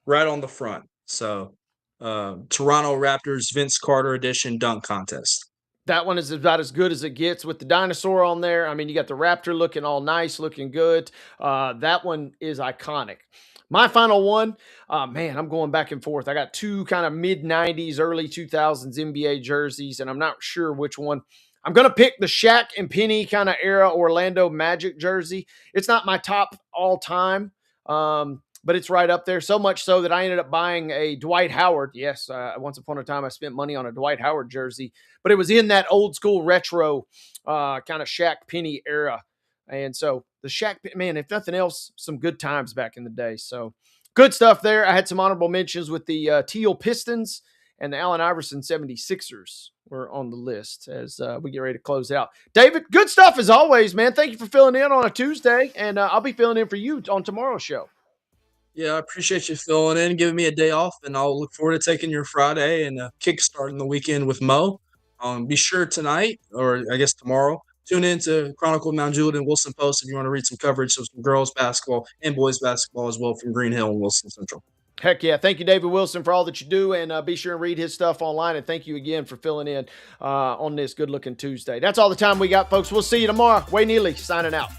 right on the front. So Toronto Raptors Vince Carter edition dunk contest. That one is about as good as it gets with the dinosaur on there. I mean, you got the Raptor looking all nice, looking good. That one is iconic. My final one, man, I'm going back and forth. I got two kind of mid-90s, early 2000s NBA jerseys, and I'm not sure which one. I'm going to pick the Shaq and Penny kind of era Orlando Magic jersey. It's not my top all-time, but it's right up there, so much so that I ended up buying a Dwight Howard. Yes, once upon a time I spent money on a Dwight Howard jersey, but it was in that old school retro kind of Shaq Penny era. And so the Shaq, man, if nothing else, some good times back in the day. So good stuff there. I had some honorable mentions with the Teal Pistons and the Allen Iverson 76ers were on the list as we get ready to close out. David, good stuff as always, man. Thank you for filling in on a Tuesday, and I'll be filling in for you on tomorrow's show. Yeah, I appreciate you filling in, giving me a day off, and I'll look forward to taking your Friday and kickstarting the weekend with Mo. Be sure tonight, or I guess tomorrow, tune in to Chronicle of Mount Juliet and Wilson Post if you want to read some coverage of some girls basketball and boys basketball as well from Green Hill and Wilson Central. Heck yeah. Thank you, David Wilson, for all that you do. And be sure and read his stuff online. And thank you again for filling in on this good-looking Tuesday. That's all the time we got, folks. We'll see you tomorrow. Wayne Neely signing out.